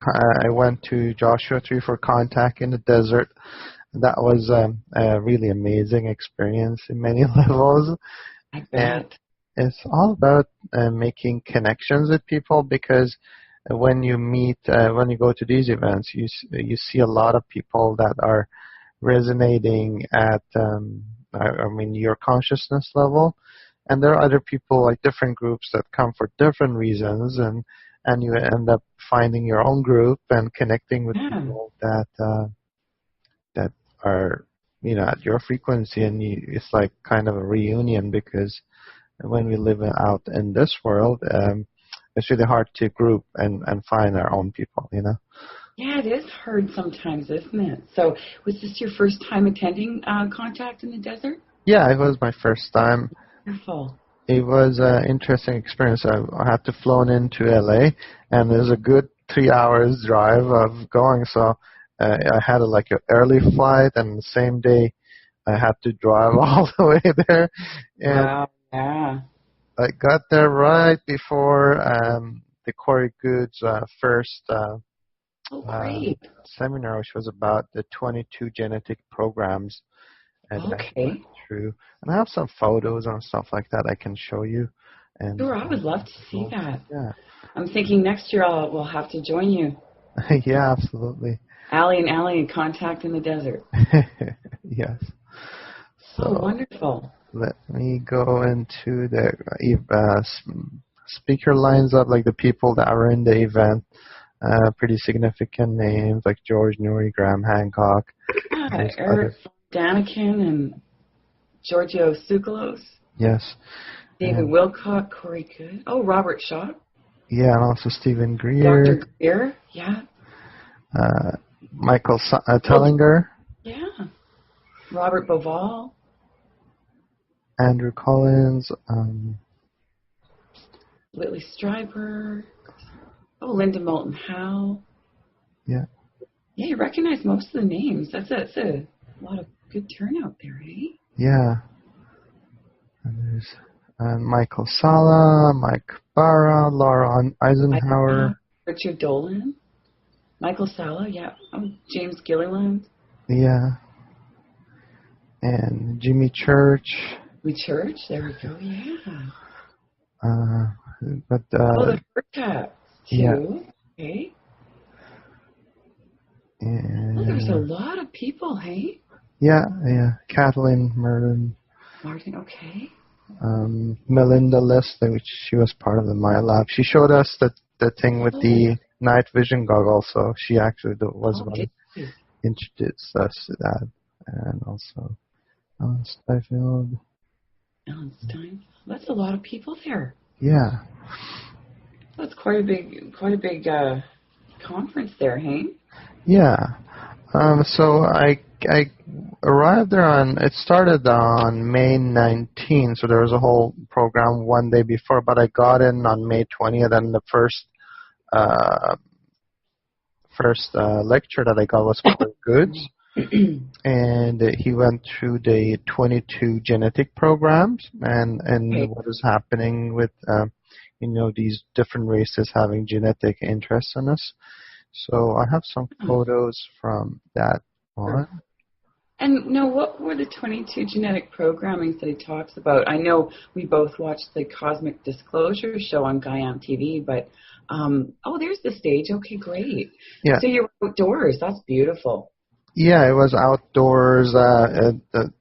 I went to Joshua Tree for contact in the desert. That was a really amazing experience in many levels. I And bet. it's all about making connections with people because when you meet, when you go to these events, you see a lot of people that are resonating at, I mean, your consciousness level. And there are other people, like different groups that come for different reasons, and you end up finding your own group and connecting with Yeah. people that are, at your frequency, and it's like kind of a reunion because when we live out in this world, it's really hard to group and find our own people. Yeah, it is hard sometimes, isn't it? So, was this your first time attending Contact in the Desert? Yeah, it was my first time. Wonderful. It was an interesting experience. I had to flown into LA, and there's a good 3 hours drive of going. So I had like an early flight, and the same day I had to drive all the way there. And Wow. Yeah. I got there right before the Corey Goode's first Oh, uh, great. seminar, which was about the 22 genetic programs that he went Okay. through. And I have some photos and stuff like that I can show you. And Sure, I would love to see that. yeah, I'm thinking next year we'll have to join you. yeah, absolutely. Allie and Allie in Contact in the Desert. Yes. Oh, So wonderful. let me go into the speaker lines up, like the people that were in the event. Pretty significant names like George Newry, Graham Hancock. Yeah, Eric Danikin and Giorgio Tsoukalos. Yes. David And, Wilcock, Corey Goode. Oh, Robert Shaw. yeah, and also Stephen Greer. Dr. Greer. Yeah. Michael Tellinger. Yeah. Robert Boval. Andrew Collins. Whitley Strieber. Oh, Linda Moulton Howe. Yeah. Yeah, you recognize most of the names. That's a lot of good turnout there, eh? Yeah. And there's Michael Sala, Mike Barra, Laura Eisenhower. Richard Dolan. Michael Sala, yeah. Oh, James Gilliland. Yeah. And Jimmy Church. Church, there we go, yeah. The Vertex, too. Yeah. Okay. And, There's a lot of people, hey? Yeah. Kathleen Merton. Martin, okay. Melinda Leslie, which she was part of the Maya Lab. She showed us the thing with the night vision goggles, so she actually was one who introduced us to that. And also Alan Steinfeld. Alan Stein. That's a lot of people there. Yeah. That's quite a big conference there, hey? Yeah. So I arrived there it started on May 19th, so there was a whole program one day before, but I got in on May 20th, and the first lecture that I got was Corey Goode's. And he went through the 22 genetic programs and what is happening with these different races having genetic interests in us. So I have some photos from that one. And now, what were the 22 genetic programmings that he talks about? I know we both watched the Cosmic Disclosure show on Guyam TV, but there's the stage. Okay, great. Yeah. So you're outdoors. That's beautiful. Yeah, it was outdoors.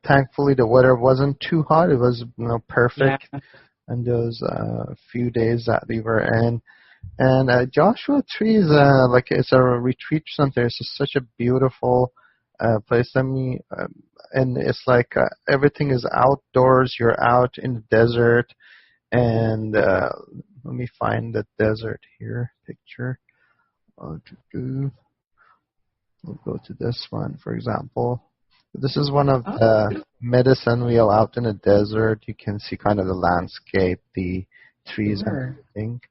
Thankfully, the weather wasn't too hot. It was perfect. Yeah. And those few days that we were in. And Joshua Tree is it's a retreat center. It's just such a beautiful place. And it's like everything is outdoors. You're out in the desert. And let me find the desert here picture. We'll go to this one, for example. This is one of the medicine wheel out in the desert. You can see kind of the landscape, the trees and everything.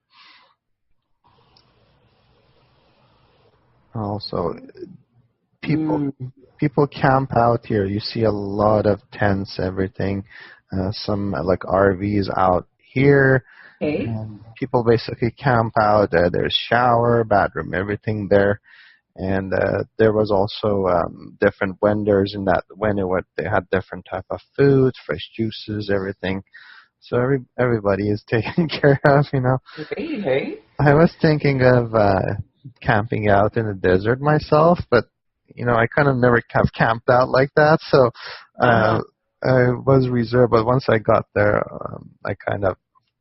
Also, people camp out here. You see a lot of tents, everything. Some like RVs out here. And people basically camp out. There's shower, bathroom, everything there. And there was also different vendors in that venue. They had different type of foods, fresh juices, everything. So everybody is taken care of, you know. Great, hey? I was thinking of camping out in the desert myself, but you know, I kind of never have camped out like that. So I was reserved. But once I got there, I kind of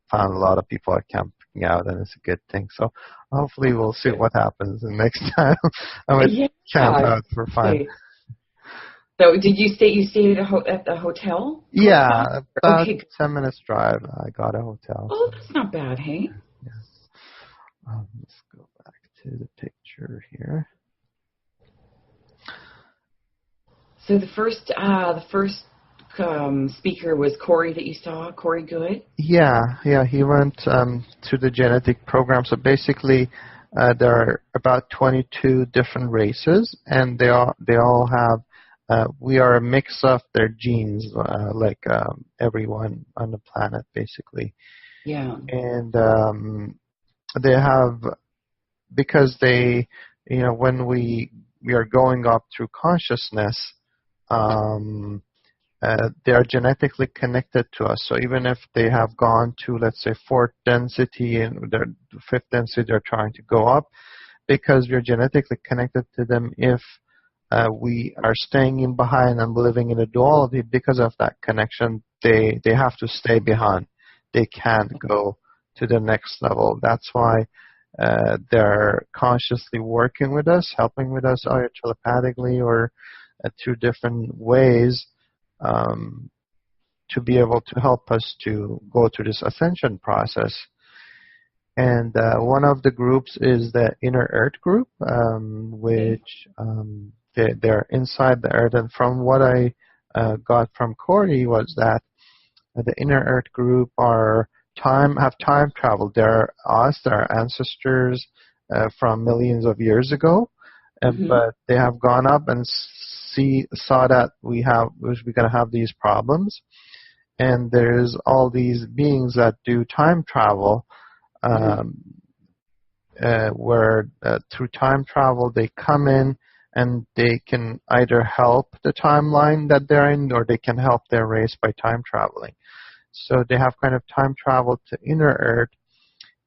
found a lot of people are camping out, and it's a good thing. So hopefully we'll see what happens the next time. I might camp out for fun. So did you stay? You stayed at the hotel? Yeah, about 10 minutes drive. I got a hotel. Oh, that's not bad, hey? Yes. Let's go back to the picture here. So the first speaker was Corey that you saw, Corey Goode? Yeah, he went to the genetic program. So basically, there are about 22 different races, and they all have. We are a mix of their genes, like everyone on the planet, basically. Yeah. And they have, because they, you know, when we are going up through consciousness, they are genetically connected to us. So even if they have gone to, let's say, 4th density and their 5th density, they're trying to go up, because we're genetically connected to them. If we are staying in behind and living in a duality, because of that connection, they have to stay behind. They can't go to the next level. That's why they're consciously working with us, helping with us, either telepathically or through different ways, to be able to help us to go through this ascension process. And one of the groups is the Inner Earth group, which they're inside the Earth. And from what I got from Corey was that the Inner Earth group have time traveled. They're us, they're ancestors from millions of years ago, but they have gone up and saw that we're going to have these problems, and there's all these beings that do time travel, where through time travel they come in and they can either help the timeline that they're in, or they can help their race by time traveling. So they have kind of time traveled to Inner Earth,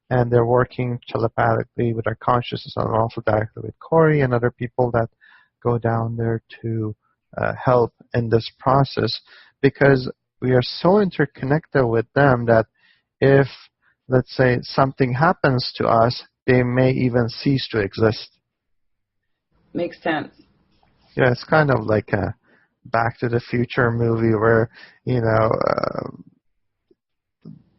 and they're working telepathically with our consciousness, and also directly with Corey and other people that go down there to help in this process, because we are so interconnected with them that if, let's say, something happens to us, they may even cease to exist. Makes sense. Yeah, it's kind of like a Back to the Future movie where, you know,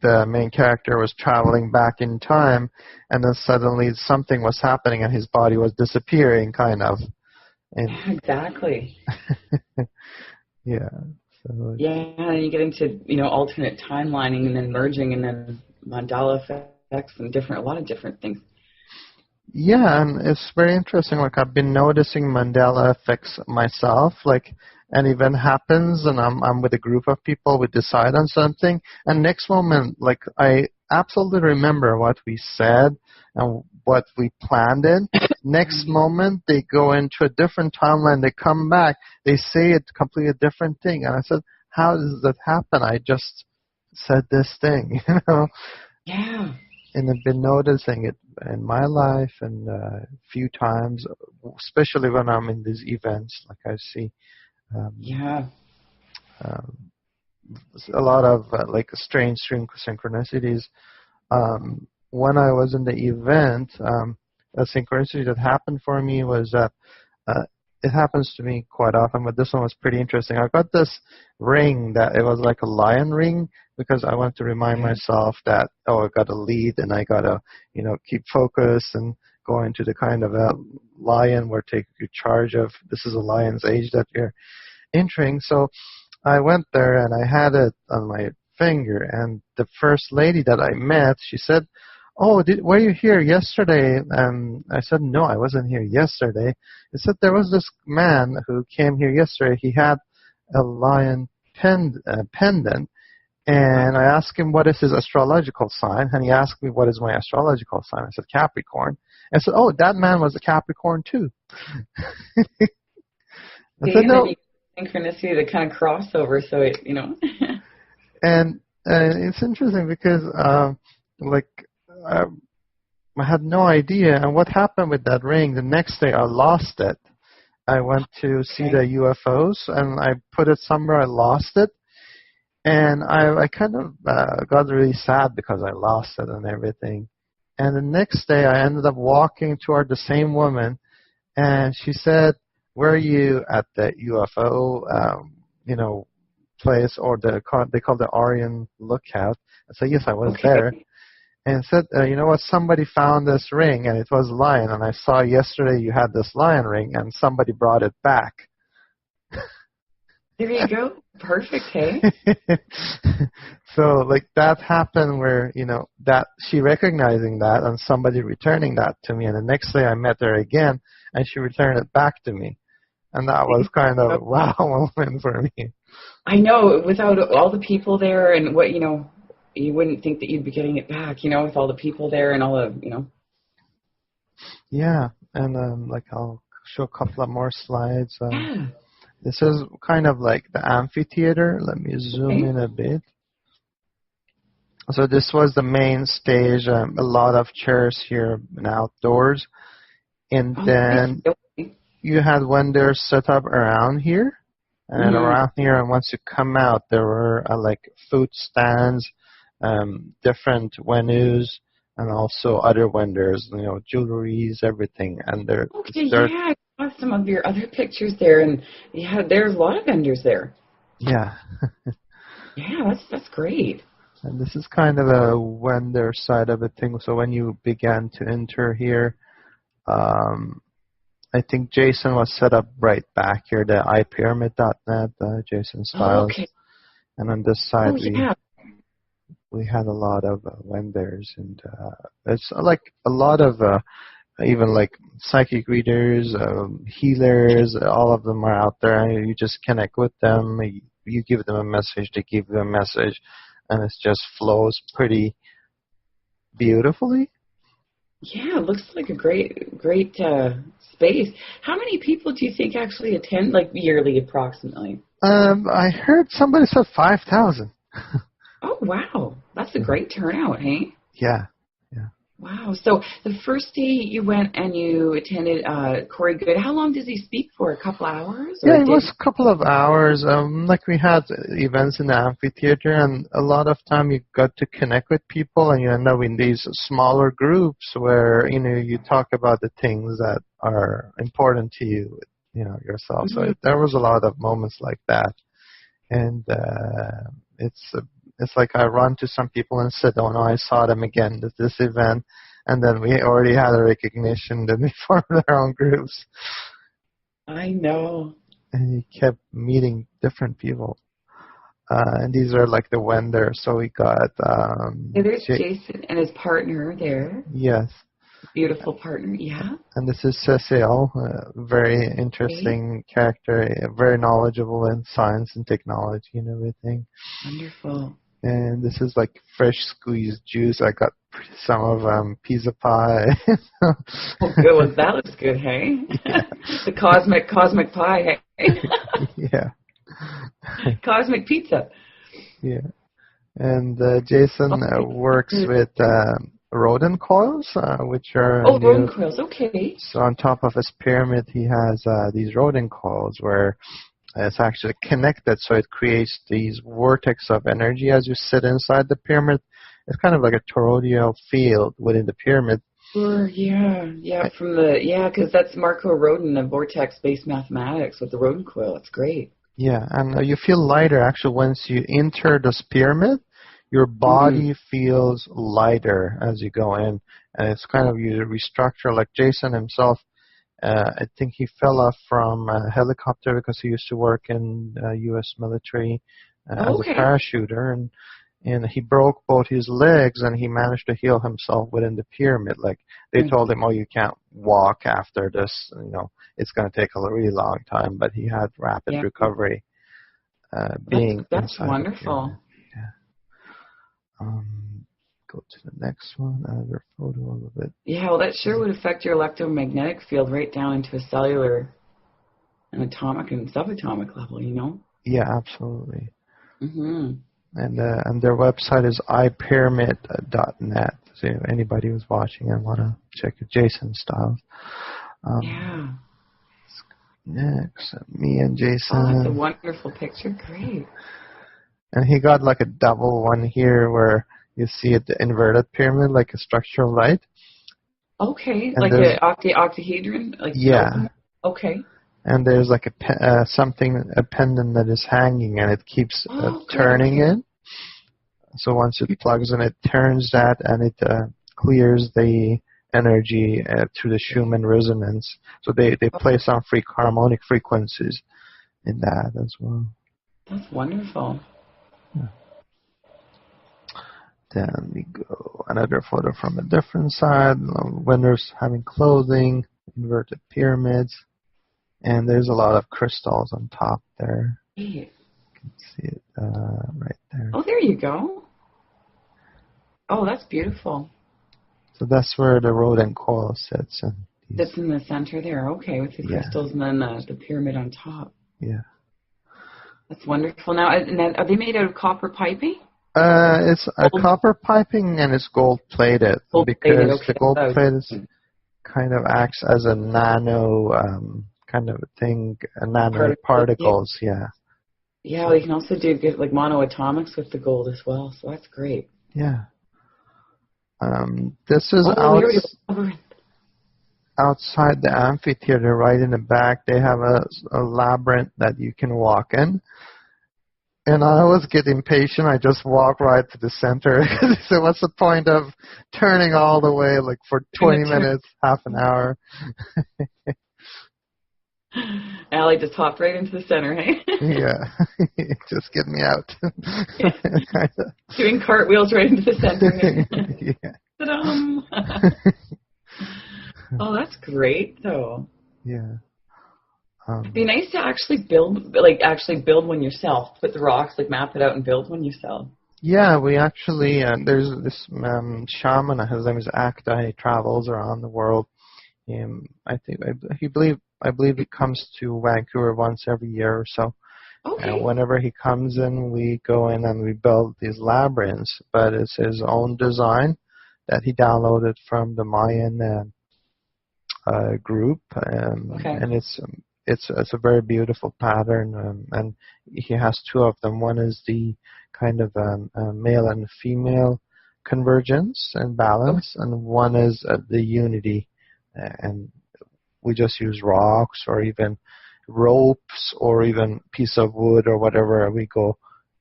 the main character was traveling back in time, and then suddenly something was happening and his body was disappearing, kind of. And exactly. Yeah. So and you get into, you know, alternate timelining and then merging and then Mandela effects and a lot of different things. Yeah, and it's very interesting. Like, I've been noticing Mandela effects myself. Like, an event happens and I'm with a group of people, we decide on something, and next moment, like, I absolutely remember what we said and what we planned in. Next moment, they go into a different timeline, they come back, they say a completely different thing. And I said, how does that happen? I just said this thing, you know? Yeah. And I've been noticing it in my life, and a few times, especially when I'm in these events, like I see a lot of like strange synchronicities. When I was in the event, a synchronicity that happened for me was that it happens to me quite often, but this one was pretty interesting. I got this ring that it was like a lion ring, because I want to remind myself that, I got to lead and I got to, you know, keep focus and go into the kind of a lion where take charge of, this is a lion's age that you're entering. So I went there and I had it on my finger, and the first lady that I met, she said, were you here yesterday? I said, no, I wasn't here yesterday. He said, there was this man who came here yesterday. He had a lion pendant, And I asked him what is his astrological sign, and he asked me what is my astrological sign. I said Capricorn. And I said, oh, that man was a Capricorn too. I said no. Synchronicity, the kind of crossover, so it, And it's interesting because I had no idea. And what happened with that ring? The next day I lost it. I went to see the UFOs, and I put it somewhere. I lost it. And I kind of got really sad because I lost it and everything. And the next day I ended up walking toward the same woman, and she said, were you at the UFO, place, or they call the Orion Lookout? I said, yes, I was there. And said, you know what, somebody found this ring, and it was lion, and I saw yesterday you had this lion ring, and somebody brought it back. There you go. Perfect, hey? So, that happened where, that she recognizing that and somebody returning that to me. And the next day I met her again, and she returned it back to me. And that was kind of a wow moment for me. I know. Without all the people there and what, you wouldn't think that you'd be getting it back, with all the people there and all the, Yeah. And, I'll show a couple of more slides. Yeah. This is kind of like the amphitheater. Let me zoom in a bit. So this was the main stage. A lot of chairs here and outdoors. And then you had vendors set up around here. And around here, and once you come out, there were food stands, different venues, and also other vendors, jewelries, everything. And I saw some of your other pictures there, and there's a lot of vendors there. Yeah. Yeah, that's great. And this is kind of a vendor side of a thing. So when you began to enter here, I think Jason was set up right back here, the ipyramid.net, Jason Stiles. Okay. And on this side, we had a lot of vendors, and it's a lot of even psychic readers, healers. All of them are out there, and you just connect with them. You give them a message, they give you a message, and it just flows pretty beautifully. Yeah, it looks like a great space. How many people do you think actually attend, yearly, approximately? I heard somebody said 5,000. Oh, wow. That's a great turnout, hey? Yeah. Wow. So the first day you went and you attended Corey Goode, how long does he speak for? A couple hours? Yeah, it was a couple of hours. We had events in the amphitheater, and a lot of time you got to connect with people, and you end up in these smaller groups where, you talk about the things that are important to you, yourself. So there was a lot of moments like that. And it's like I run to some people and said, oh, no, I saw them again at this event. And then we already had a recognition. Then we formed our own groups. I know. And you kept meeting different people. And these are the vendors. So we got... there's Jason and his partner there. Yes. Beautiful partner, yeah. And this is Cecile, a very interesting character, very knowledgeable in science and technology and everything. Wonderful. And this is fresh squeezed juice. I got some of pizza pie. Oh, good one. That looks good, hey? Yeah. The cosmic pie, hey? Yeah. Cosmic pizza. Yeah. And Jason works with rodent coils, which are... Oh, rodent coils, okay. So on top of his pyramid, he has these rodent coils where it's actually connected, so it creates these vortex of energy as you sit inside the pyramid. It's kind of like a toroidal field within the pyramid. Sure, yeah, because that's Marco Rodin, the vortex-based mathematics with the rodent coil. It's great. Yeah, and you feel lighter, actually, once you enter this pyramid. Your body feels lighter as you go in, and it's kind of you restructure. Like Jason himself, I think he fell off from a helicopter because he used to work in U.S. military as a parachuter, and he broke both his legs, and he managed to heal himself within the pyramid. Like they told him, "Oh, you can't walk after this. It's going to take a really long time." But he had rapid recovery. That's wonderful. Go to the next one. Another photo of it. Yeah, well, that sure would affect your electromagnetic field right down into a cellular and atomic and subatomic level, you know? Yeah, absolutely. Mm-hmm. And their website is ipyramid.net. So if anybody who's watching and want to check it, Jason Styles. Yeah. Next, me and Jason. Oh, that's a wonderful picture. Great. And he got like a double one here where you see it, the inverted pyramid, like a structure of light. Okay, And like the octahedron? Like yeah. Okay. And there's like a pendant that is hanging, and it keeps turning it. So once it plugs in, it turns that, and it clears the energy through the Schumann resonance. So they play some harmonic frequencies in that as well. That's wonderful. Yeah. Then we go another photo from a different side. Winners having clothing, inverted pyramids, and there's a lot of crystals on top there. Yeah. You can see it right there. Oh, there you go. Oh, that's beautiful. So that's where the rodent coil sits. And that's in the center there. Okay, with the crystals and then the pyramid on top. Yeah. That's wonderful. Now, are they made out of copper piping? It's a copper piping, and it's gold plated because the gold plate kind of acts as a nano kind of a thing, nano particles. Yeah. Yeah, well, you can also do like monoatomics with the gold as well, so that's great. Yeah. This is outside the amphitheater, right in the back. They have a labyrinth that you can walk in. And I always get impatient. I just walk right to the center. So what's the point of turning all the way like for 20 minutes, half an hour? Allie just hopped right into the center, hey? Yeah. Just get me out. Doing cartwheels right into the center. Yeah. Ta-dum. Oh, that's great, though. Yeah. It'd be nice to actually build one yourself. Put the rocks, map it out and build one yourself. Yeah, we actually, there's this shaman, his name is Akta, he travels around the world. I believe he comes to Vancouver once every year or so. Okay. And whenever he comes in, we go in and we build these labyrinths, but it's his own design that he downloaded from the Mayan group, and it's a very beautiful pattern, and he has two of them. One is the kind of male and female convergence and balance, and one is the unity. And we just use rocks or even ropes or even piece of wood or whatever.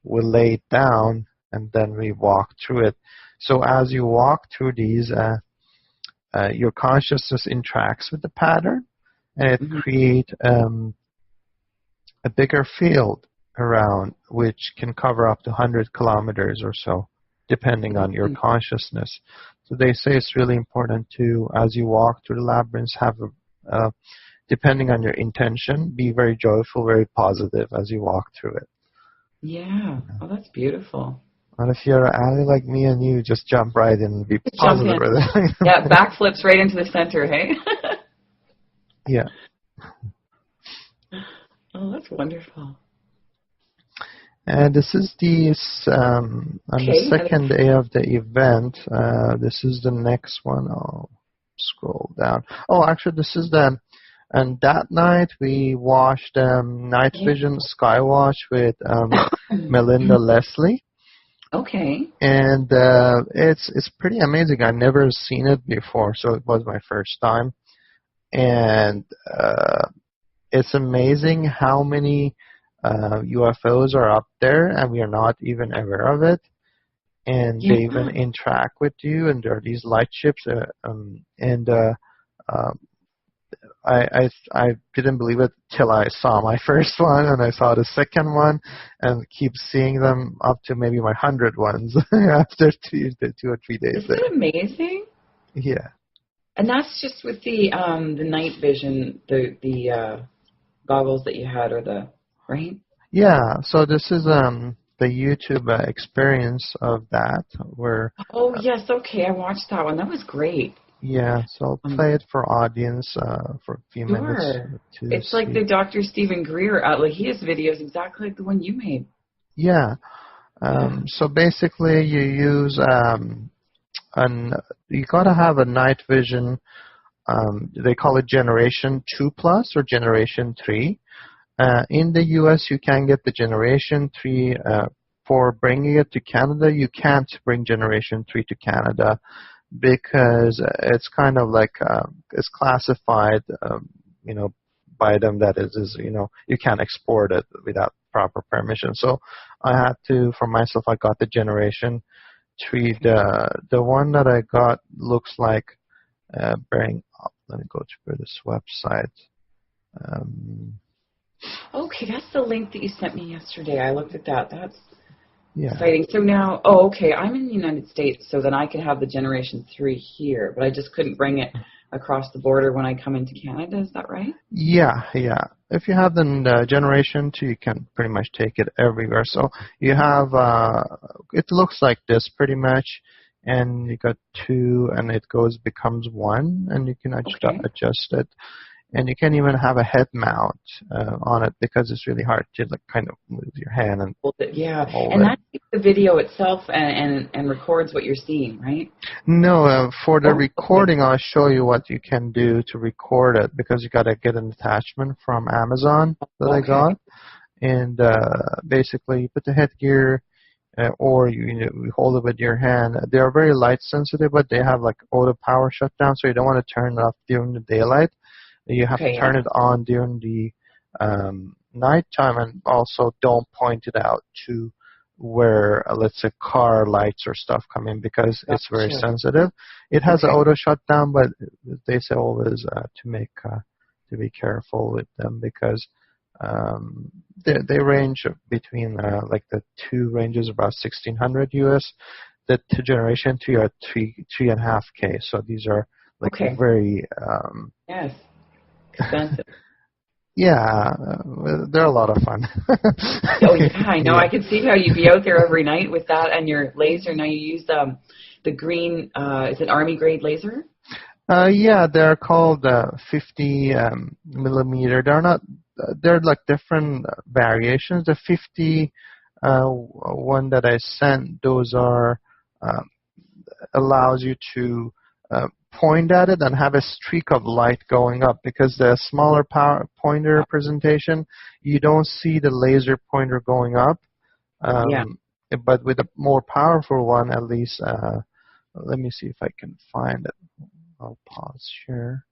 We'll lay it down and then we walk through it. So as you walk through these, your consciousness interacts with the pattern, and it creates a bigger field around, which can cover up to 100 kilometers or so, depending on your consciousness. So they say it's really important to, as you walk through the labyrinths, depending on your intention, be very joyful, very positive as you walk through it. Yeah. Oh, that's beautiful. And if you're an ally like me and you, just jump right in and be positive with it. Yeah, backflips right into the center, hey? Yeah. Oh, that's wonderful. And this is on the second day of the event. This is the next one. I'll scroll down. Oh, actually, this is and that night we watched Night Vision Sky Watch with Melinda Leslie. Okay. And it's pretty amazing. I've never seen it before, so it was my first time. And it's amazing how many UFOs are up there, and we are not even aware of it. And they even interact with you, and there are these light ships. I didn't believe it till I saw my first one, and I saw the second one, and keep seeing them up to maybe my 100 ones after 2 or 3 days. Isn't it amazing? Yeah. And that's just with the night vision, the goggles that you had, or right? Yeah. So this is the YouTube experience of that, where. Oh yes, okay, I watched that one. That was great. Yeah, so I'll play it for audience for a few minutes Sure. to It's see. like the Dr. Stephen Greer. Like he has videos exactly like the one you made. Yeah. Yeah. So basically, you use you gotta have a night vision. They call it Generation 2 Plus or Generation 3. In the U.S., you can get the Generation 3 for bringing it to Canada. You can't bring Generation 3 to Canada because it's kind of like it's classified, by them that you can't export it without proper permission. So I had to, for myself, I got the Generation 3. The one that I got looks like bearing up. Let me go to this website. Okay, that's the link that you sent me yesterday. I looked at that. That's Yeah. exciting. So now, okay, I'm in the United States, so then I could have the Generation 3 here, but I just couldn't bring it across the border when I come into Canada. Is that right? Yeah. If you have the Generation 2, you can pretty much take it everywhere. So you have, it looks like this pretty much, and you got 2, and it becomes 1, and you can adjust it. And you can even have a head mount on it because it's really hard to kind of move your hand and hold it. Yeah, hold and it. that takes the video itself and records what you're seeing, right? No, for the recording, okay. I'll show you what you can do to record it because you got to get an attachment from Amazon that I got, and basically you put the headgear. Or you hold it with your hand. They are very light sensitive, but they have like auto power shutdown, so you don't want to turn it off during the daylight. You have to turn it on during the nighttime, and also don't point it out to where, let's say, car lights or stuff come in because it's very sensitive. It has an auto shutdown, but they say always to be careful with them because they range between like the 2 ranges about 1,600 US. The Generation 3 are 3.5K. So these are like very yes. Expensive. Yeah, they're a lot of fun. Oh yeah, I know. Yeah. I can see how you'd be out there every night with that and your laser. Now you use the green. Is it Army grade laser? Yeah, they're called 50 millimeter. They're like different variations. The 50 one that I sent, those are allows you to point at it and have a streak of light going up because the smaller pointer presentation, you don't see the laser pointer going up. But with a more powerful one, at least, let me see if I can find it. I'll pause here.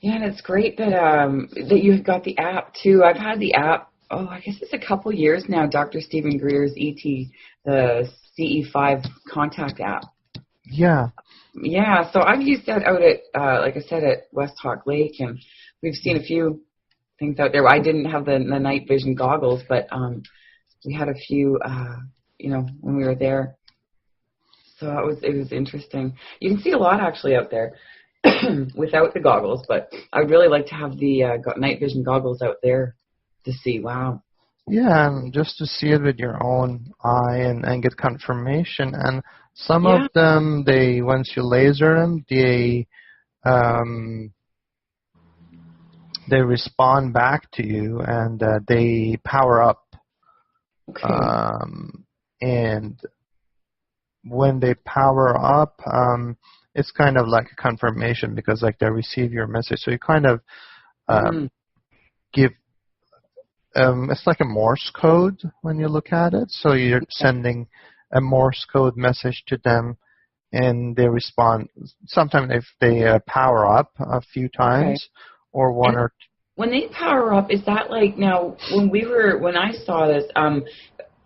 Yeah, and it's great that that you've got the app too. I've had the app. Oh, I guess it's a couple years now. Dr. Stephen Greer's ET, the CE5 contact app. Yeah. Yeah. So I've used that out at, like I said, at West Hawk Lake, and we've seen a few things out there. I didn't have the night vision goggles, but we had a few, when we were there. So it was interesting. You can see a lot actually out there without the goggles, but I'd really like to have the night vision goggles out there to see. Wow. Yeah, and just to see it with your own eye and get confirmation. And some of them, once you laser them, they respond back to you and they power up. And when they power up, it's kind of like a confirmation because like they receive your message. So you kind of give, it's like a Morse code when you look at it. So you're sending a Morse code message to them and they respond. Sometimes if they power up a few times or one or two. When they power up, is that like now when I saw this, I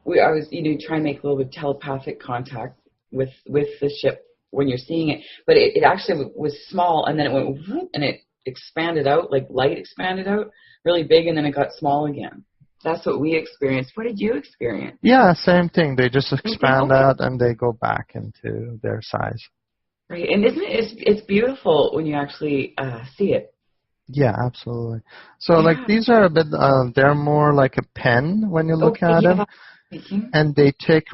was trying to make a little bit of telepathic contact with the ship when you're seeing it, but it actually was small and then it went whoop, and it expanded out, like light expanded out really big and then it got small again. That's what we experienced. What did you experience? Yeah, same thing. They just expand out and they go back into their size. Right, and isn't it's beautiful when you actually see it? Yeah, absolutely. So, like, these are a bit, they're more like a pen when you look at them. And they take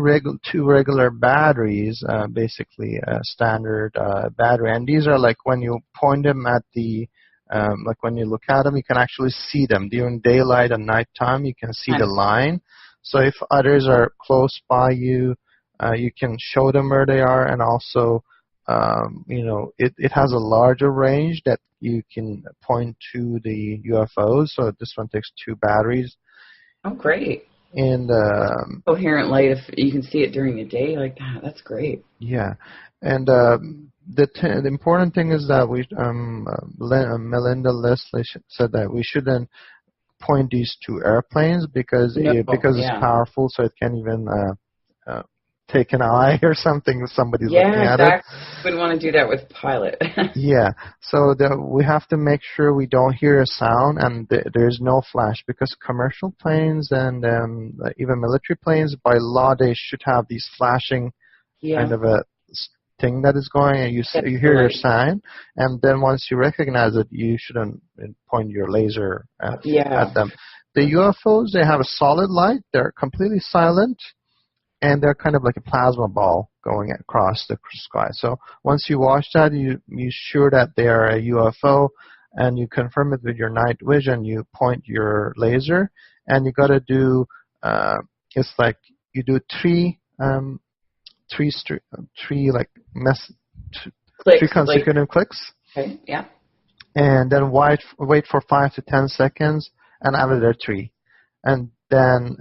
two regular batteries, basically a standard battery. And these are like when you point them at the, like when you look at them, you can actually see them. During daylight and nighttime, you can see the line. So if others are close by you, you can show them where they are. And also, it has a larger range that you can point to the UFOs. So this one takes two batteries. Oh, great. And coherent light, if you can see it during the day like that, that's great. Yeah, and the important thing is that we Melinda Leslie said that we shouldn't point these to airplanes because it's powerful, so it can even take an eye or something if somebody's looking at it. Wouldn't want to do that with pilot. Yeah, so we have to make sure we don't hear a sound and there's no flash, because commercial planes and even military planes, by law, they should have these flashing kind of a thing that is going, and you hear your sign, and then once you recognize it, you shouldn't point your laser at them. The UFOs, they have a solid light. They're completely silent. And they're kind of like a plasma ball going across the sky. So once you watch that, you're sure that they are a UFO, and you confirm it with your night vision. You point your laser, and you got to do. It's like you do three consecutive clicks. Okay. Yeah. And then wait for 5 to 10 seconds, and another 3, and then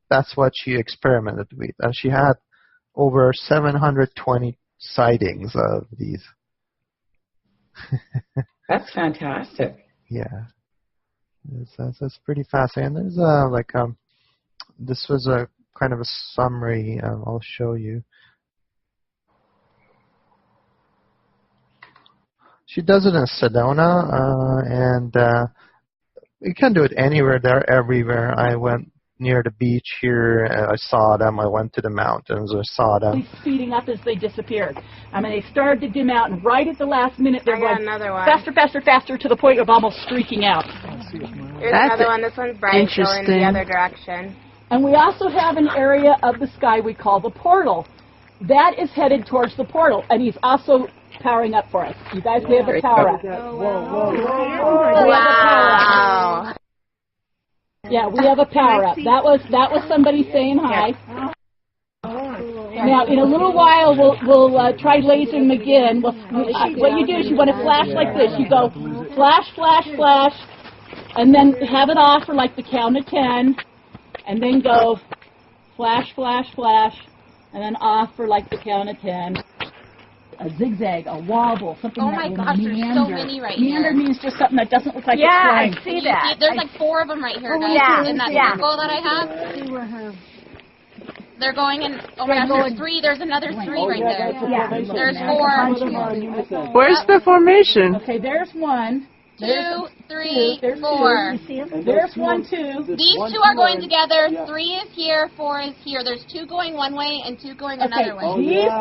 that's what she experimented with. And she had over 720 sightings of these. That's fantastic. Yeah. That's pretty fascinating. There's this was a kind of a summary. I'll show you. She does it in Sedona, and you can do it anywhere. They're everywhere. I went near the beach here, I saw them. I went to the mountains, I saw them. Speeding up as they disappeared. I mean, they started to dim out, and right at the last minute, they're going faster, faster, faster, to the point of almost streaking out. There's another one. This one's bright, going the other direction. And we also have an area of the sky we call the portal. That is headed towards the portal, and he's also powering up for us. You guys, we have a power up. Wow. Yeah, we have a power up. That was somebody saying hi. Now, in a little while, we'll try lasering again. What you do is you want to flash like this. You go flash, flash, flash, and then have it off for like the count of 10, and then go flash, flash, flash, and then off for like the count of 10. A zigzag, a wobble, something that will gosh, meander. There's so many right meander here. Means just something that doesn't look like it's flying. I see that. There's like 4 of them right here, guys, in that circle that I have. They're going in, oh my gosh, there's 3, there's another 3 right there. There's 4. Where's the formation? Okay, there's 1. 2, 3, 4. There's 1, 2. These 2 are going together. 3 is here. 4 is here. There's 2 going one way and 2 going another way.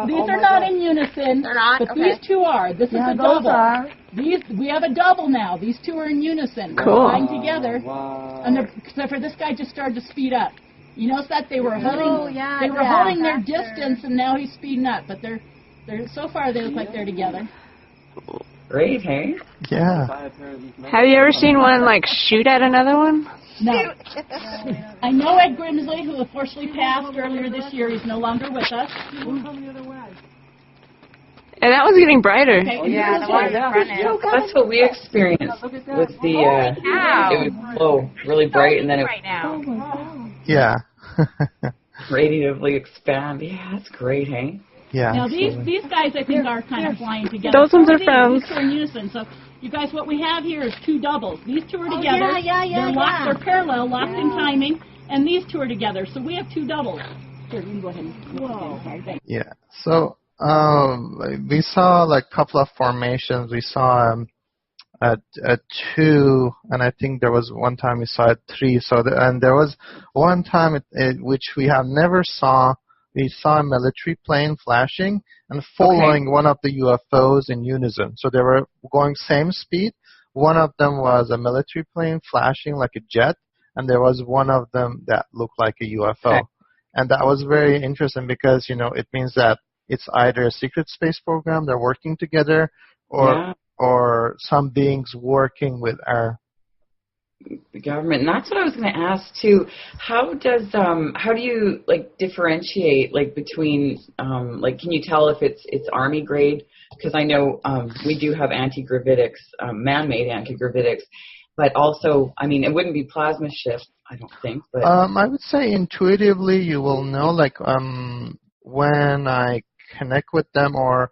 These are not in unison. They're not. But these 2 are. This is a double. We have a double now. These 2 are in unison. They're flying together. Wow. And except for this guy just started to speed up. You notice that they were holding. They were holding their distance, and now he's speeding up. But they're so far they look like they're together. Great, hey? Yeah. Have you ever seen one, like, shoot at another one? No. I know Ed Grimsley, who unfortunately passed earlier this year. He's no longer with us. And that was getting brighter. Okay. That's what we experienced with the, it would glow really bright, and then it Yeah. radiatively expand. Yeah, that's great, hey? Yeah. Now these guys I think are kind of flying together. Those ones are friends. These 2 are in unison. So you guys, what we have here is 2 doubles. These 2 are together. They're locked. They're parallel, locked in timing, and these 2 are together. So we have 2 doubles. Here, you can go ahead and whoa. Yeah. So we saw like a couple of formations. We saw a 2, and I think there was one time we saw a 3. So and there was one time which we have never saw. We saw a military plane flashing and following one of the UFOs in unison. So they were going same speed, one of them was a military plane flashing like a jet, and there was one of them that looked like a UFO. Okay. And that was very interesting because, it means that it's either a secret space program, they're working together, or some beings working with our the government. And that's what I was going to ask too. How do you differentiate between can you tell if it's Army grade? Because I know we do have anti-gravitics, man-made anti-gravitics, but also, it wouldn't be plasma shift, I don't think. But I would say intuitively you will know, when I connect with them, or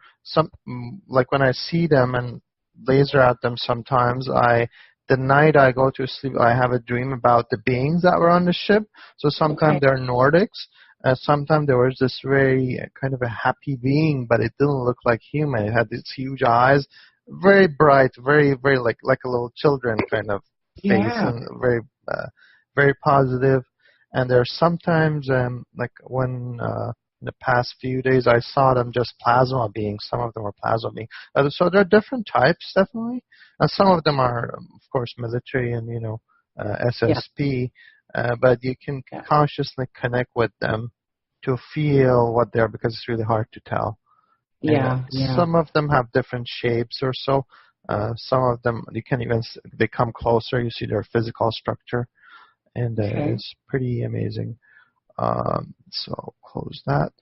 when I see them and laser at them sometimes, the night I go to sleep, I have a dream about the beings that were on the ship. So sometimes they're Nordics. Sometimes there was this very kind of a happy being, but it didn't look like human. It had these huge eyes, very bright, very, very like a little children kind of face, and very, very positive. And there's sometimes, when in the past few days I saw them just plasma beings. Some of them are plasma beings. So there are different types, definitely. And some of them are, of course, military and, SSP. But you can consciously connect with them to feel what they are, because it's really hard to tell. Some of them have different shapes or so. Some of them, they come closer. You see their physical structure. And it's pretty amazing. So close that.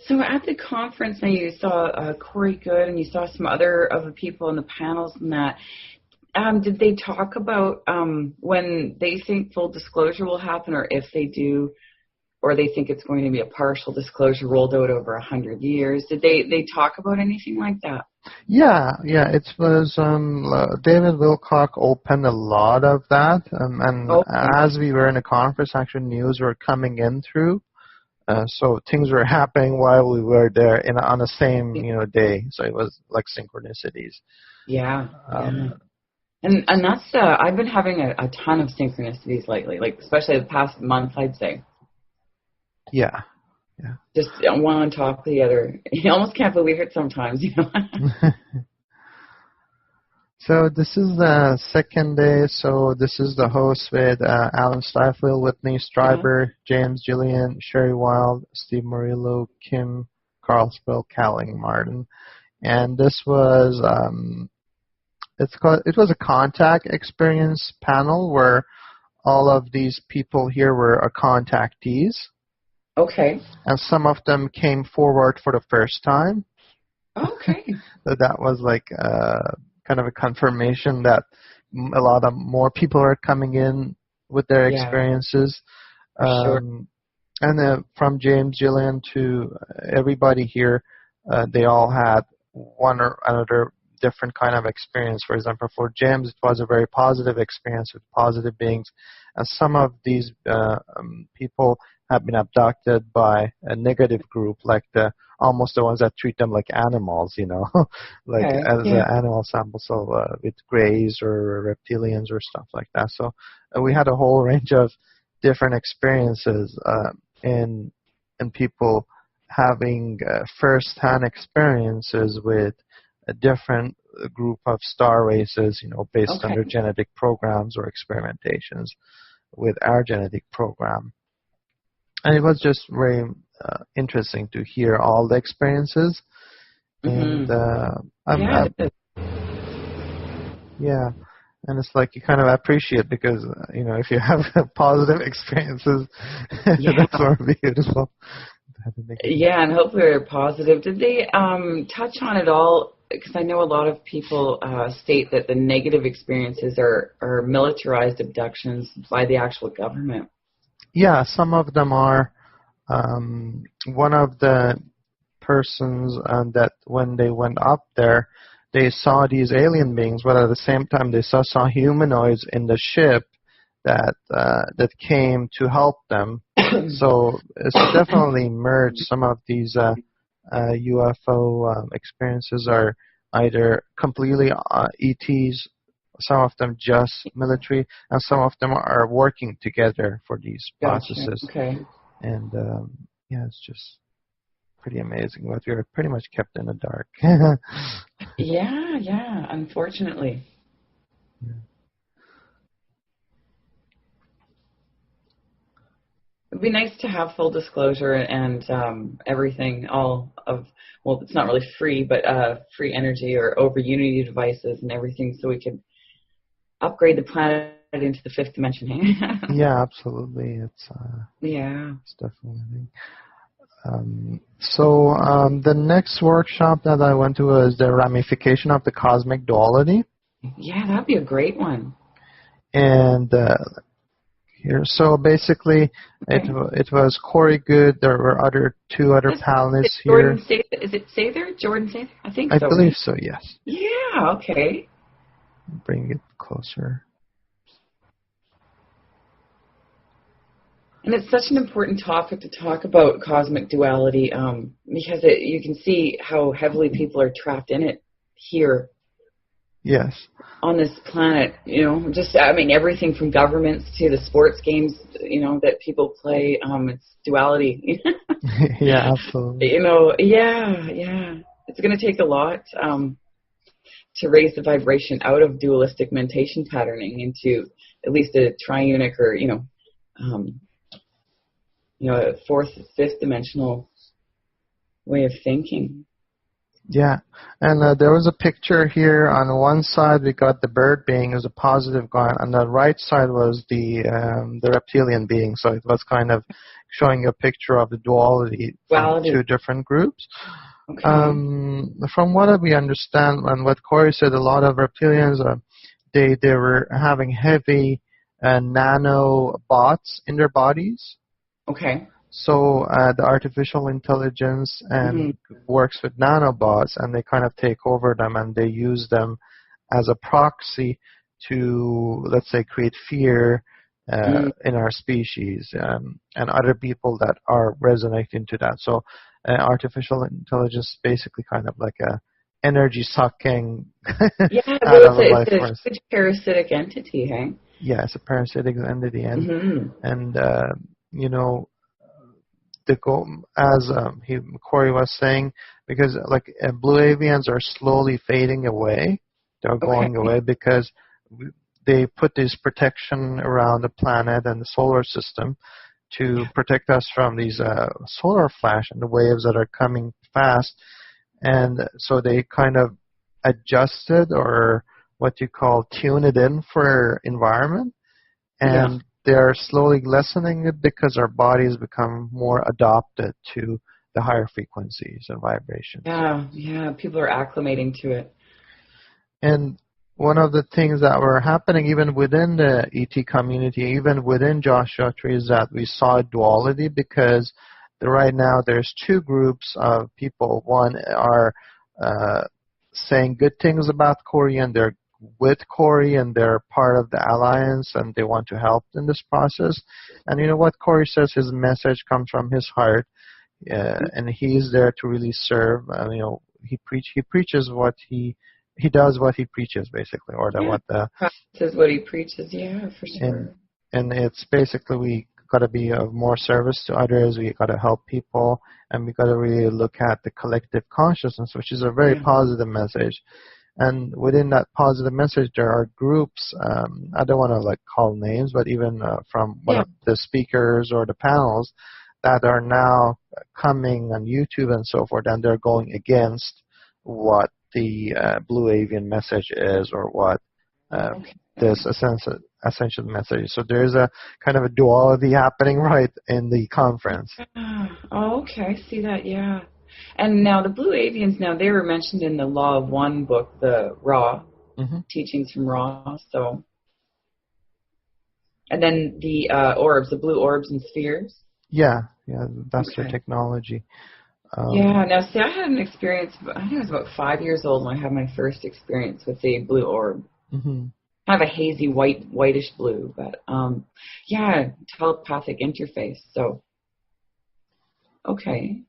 So at the conference, now you saw Corey Goode, and you saw some other people in the panels and that. Did they talk about when they think full disclosure will happen, or if they do, or they think it's going to be a partial disclosure rolled out over 100 years? Did they talk about anything like that? Yeah. It was David Wilcock opened a lot of that, and as we were in a conference, actually news were coming in through. So things were happening while we were there on the same day. So it was like synchronicities. And that's I've been having a ton of synchronicities lately, especially the past month, I'd say. Yeah. Just one on top of the other. You almost can't believe it sometimes, So this is the second day. So this is the host with Alan Stifel, Whitney Stryber, James Gillian, Sherry Wild, Steve Murillo, Kim Carlsville, Calling Martin. And this was it was a contact experience panel where all of these people here were contactees. Okay. And some of them came forward for the first time. Okay. So that was kind of a confirmation that a lot of more people are coming in with their experiences. Sure. And from James Gillian to everybody here, they all had one or another different kind of experience. For example, for James, it was a very positive experience with positive beings. And some of these people have been abducted by a negative group, like almost the ones that treat them like animals, as an animal sample, so with greys or reptilians or stuff like that. So we had a whole range of different experiences in people having first-hand experiences with a different group of star races, based on their genetic programs or experimentations with our genetic program. And it was just very interesting to hear all the experiences. And and it's like you kind of appreciate, because if you have positive experiences, that's more beautiful. And hopefully they're positive. Did they touch on it all? Because I know a lot of people state that the negative experiences are militarized abductions by the actual government. Yeah, some of them are. One of the persons that when they went up there, they saw these alien beings, but at the same time they saw humanoids in the ship that came to help them. So it's definitely merged. Some of these UFO experiences are either completely ETs, some of them just military, and some of them are working together for these processes. Okay. And it's just pretty amazing, but we were pretty much kept in the dark. Yeah, unfortunately. Yeah. It'd be nice to have full disclosure and everything, it's not really free, but free energy or over Unity devices and everything, so we could upgrade the planet into the fifth dimension. Yeah, absolutely. It's definitely. The next workshop that I went to was the ramification of the cosmic duality. Yeah, that'd be a great one. And here, so basically, it was Corey Goode. There were two other panelists here. Is it Sather? Jordan Sather? I think so. I believe so. Yes. Yeah. Okay. Bring it closer. And it's such an important topic to talk about, cosmic duality, because you can see how heavily people are trapped in it here. Yes. On this planet, everything from governments to the sports games, that people play, it's duality. Yeah, absolutely. Yeah. It's going to take a lot to raise the vibration out of dualistic mentation patterning into at least a triunic or, a fourth, fifth dimensional way of thinking. Yeah, and there was a picture here. On one side, we got the bird being as a positive guy. On the right side was the reptilian being. So it was kind of showing a picture of the duality from two different groups. Okay. From what we understand and what Corey said, a lot of reptilians, they were having heavy nanobots in their bodies. Okay. So the artificial intelligence works with nanobots, and they kind of take over them, and they use them as a proxy to, let's say, create fear in our species and other people that are resonating to that. So artificial intelligence is basically kind of like a energy sucking out of a life force. It's a parasitic entity, hey? Yeah, it's a parasitic entity, and the goal, as Corey was saying, because blue avians are slowly fading away. They're going away because they put this protection around the planet and the solar system to protect us from these solar flash and the waves that are coming fast. And so they kind of adjusted, or what you call tune it in for environment. And they're slowly lessening it because our bodies become more adapted to the higher frequencies and vibrations. Yeah, people are acclimating to it. And one of the things that were happening even within the ET community, even within Joshua Tree, is that we saw duality, because right now there's two groups of people. One are saying good things about Corey, and they're with Corey, and they're part of the alliance, and they want to help in this process. And you know what Corey says, his message comes from his heart, and he's there to really serve. He preaches what he does what he preaches, basically, or practices what he preaches. Yeah, for sure. And it's basically we got to be of more service to others. We got to help people, and we got to really look at the collective consciousness, which is a very positive message. And within that positive message, there are groups, I don't want to call names, but even from one of the speakers or the panels that are now coming on YouTube and so forth, and they're going against what the Blue Avian message is, or what this essential message is. So there's a kind of a duality happening right in the conference. Oh, okay. I see that, yeah. And now the Blue Avians, they were mentioned in the Law of One book, the Ra, teachings from Ra. So, and then the orbs, the blue orbs and spheres. Yeah, that's their technology. Now see, I had an experience, I think I was about 5 years old when I had my first experience with the blue orb. Kind of a hazy whitish blue, but telepathic interface. So, okay.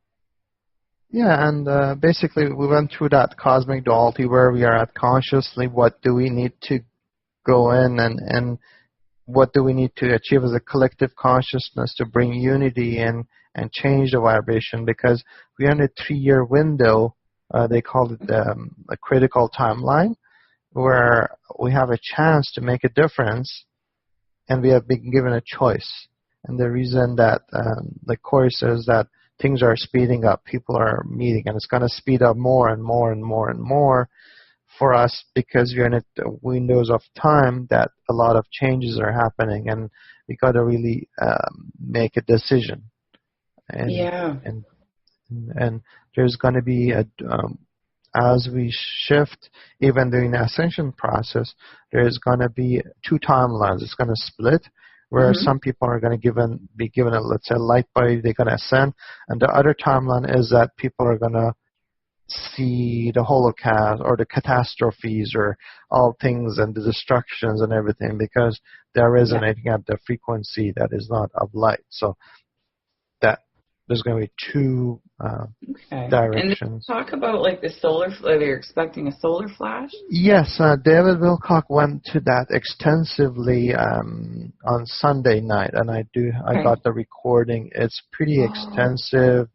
Yeah, and basically we went through that cosmic duality where we are at consciously. What do we need to go in, and what do we need to achieve as a collective consciousness to bring unity in and change the vibration, because we're in a 3-year window. They call it a critical timeline, where we have a chance to make a difference, and we have been given a choice. And the reason that the course says that things are speeding up, people are meeting, and it's going to speed up more and more and more and more for us, because we're in a windows of time that a lot of changes are happening, and we got to really make a decision. And, and there's going to be as we shift, even during the ascension process, there's going to be 2 timelines. It's going to split, where some people are going to be given a, let's say, light body, they're going to ascend, and the other timeline is that people are going to see the holocaust or the catastrophes or all things and the destructions and everything, because they're resonating at the frequency that is not of light. So that there's going to be 2 directions. And talk about like the solar. They're expecting a solar flash. Yes, David Wilcock went to that extensively on Sunday night, and I got the recording. It's pretty extensive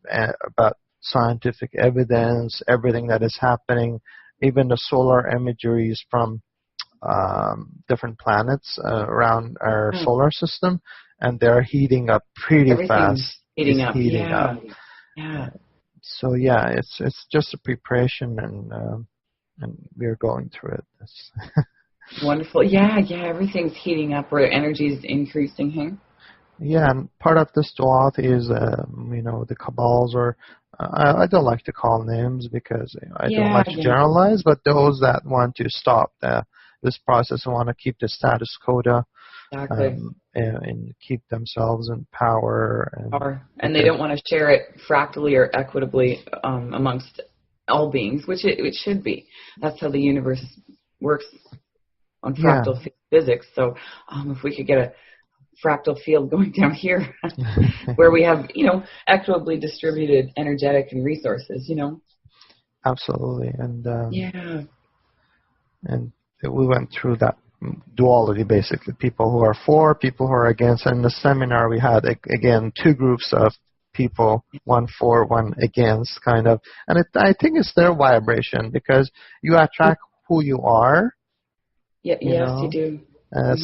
about scientific evidence, everything that is happening, even the solar imageries from different planets around our solar system, and they're heating up pretty fast. Heating up. So it's just a preparation, and we're going through it. Wonderful. Yeah, everything's heating up, where energy is increasing here. Yeah, and part of this duality is, the cabals, or I don't like to call names because I don't like to generalize, but those that want to stop this process and want to keep the status quo, and keep themselves in power. And they don't want to share it fractally or equitably amongst all beings, which it should be. That's how the universe works on fractal physics. So if we could get a fractal field going down here where we have, equitably distributed energetic and resources, Absolutely. And and we went through that duality, basically. People who are for, people who are against. And in the seminar we had, again, 2 groups of people, one for, one against, kind of. And I think it's their vibration, because you attract who you are. Yes, you do.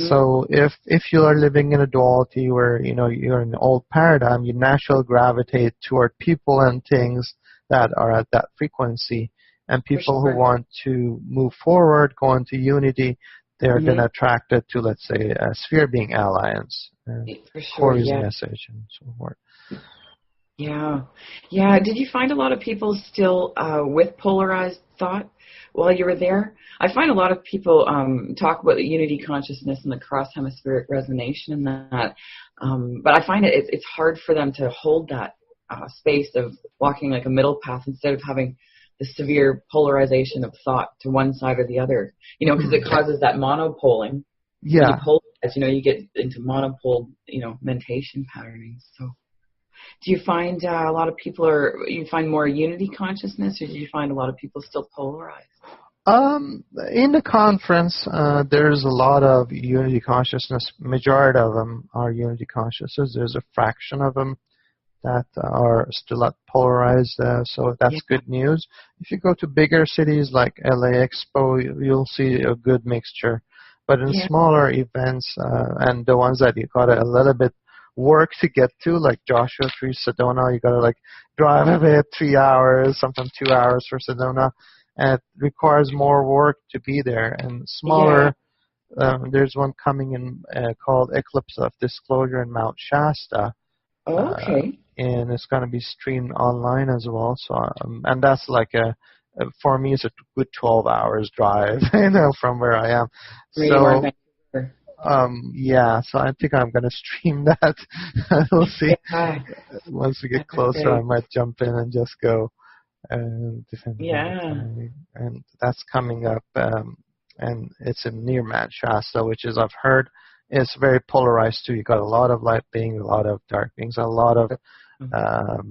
So if you are living in a duality where you're in the old paradigm, you naturally gravitate toward people and things that are at that frequency, and people who want to move forward, go into unity, they're then attracted to, let's say, a sphere being alliance, Corey's message, and so forth. Yeah. Did you find a lot of people still with polarized thought while you were there? I find a lot of people talk about the unity consciousness and the cross-hemispheric resonation and that, but I find it's hard for them to hold that space of walking like a middle path instead of having the severe polarization of thought to one side or the other, because it causes that monopoling. Yeah. You get into monopole, mentation patterning. So do you find a lot of people you find more unity consciousness, or do you find a lot of people still polarized? In the conference, there's a lot of unity consciousness. Majority of them are unity consciousness. There's a fraction of them that are still not polarized, so that's good news. If you go to bigger cities like LA Expo, you'll see a good mixture. But in smaller events, and the ones that you got a little bit work to get to, like Joshua Tree, Sedona, you got to drive a bit, 3 hours, sometimes 2 hours for Sedona, and it requires more work to be there. And smaller, there's one coming in called Eclipse of Disclosure in Mount Shasta. Okay. And it's going to be streamed online as well. So, and that's for me, it's a good 12 hours drive, from where I am. So, so I think I'm going to stream that. We'll see. Once we get closer, I might jump in and just go. And that's coming up, and it's in near Mount Shasta, which is, I've heard, it's very polarized too. You got a lot of light beings, a lot of dark beings, a lot of I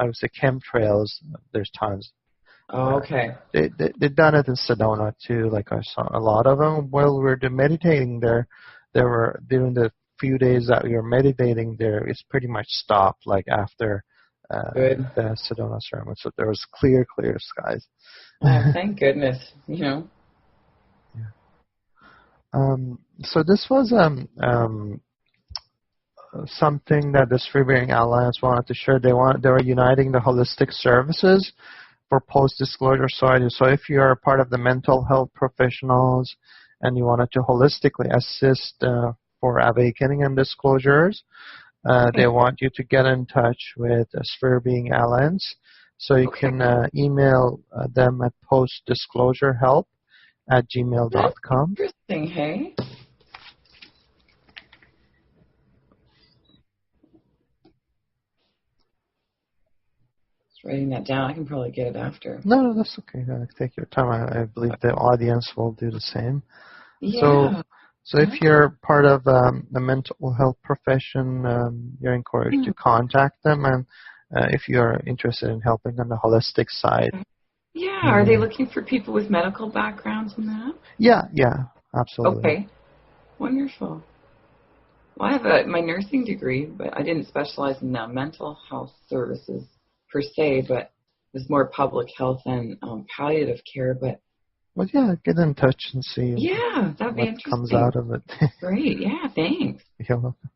would say chemtrails. There's tons. Oh, okay. They've done it in Sedona too. Like I saw a lot of them while we were meditating there. They were during the few days that we were meditating there, it's pretty much stopped, like after Good. the Sedona ceremony. So there was clear skies. Oh, thank goodness. Yeah. So this was something that the Freebearing Alliance wanted to share. They were uniting the holistic services for post-disclosure society. So if you are part of the mental health professionals and you wanted to holistically assist for awakening and disclosures, they want you to get in touch with the Sphere Being Alliance. So you can email them at postdisclosurehelp@gmail.com. Interesting, hey? Just writing that down. I can probably get it after. No, that's okay. Take your time. I believe the audience will do the same. Yeah. So if you're part of the mental health profession, you're encouraged to contact them. And if you're interested in helping on the holistic side. Yeah. Are they looking for people with medical backgrounds in that? Yeah, absolutely. Okay. Wonderful. Well, I have my nursing degree, but I didn't specialize in mental health services per se, but it was more public health and palliative care. But well, yeah, get in touch and see. Yeah, that'd be what interesting. comes out of it. Great. Yeah. Thanks. You're welcome.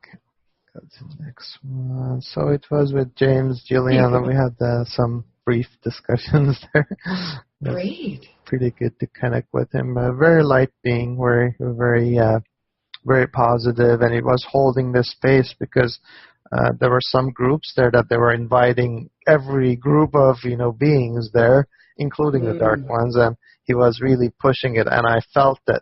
Okay, go to the next one. So it was with James, Gillian, and we had some brief discussions there. Great. Pretty good to connect with him. A very light being, very positive, and he was holding this space because there were some groups there that they were inviting every group of beings there, including the dark ones, and he was really pushing it. And I felt that,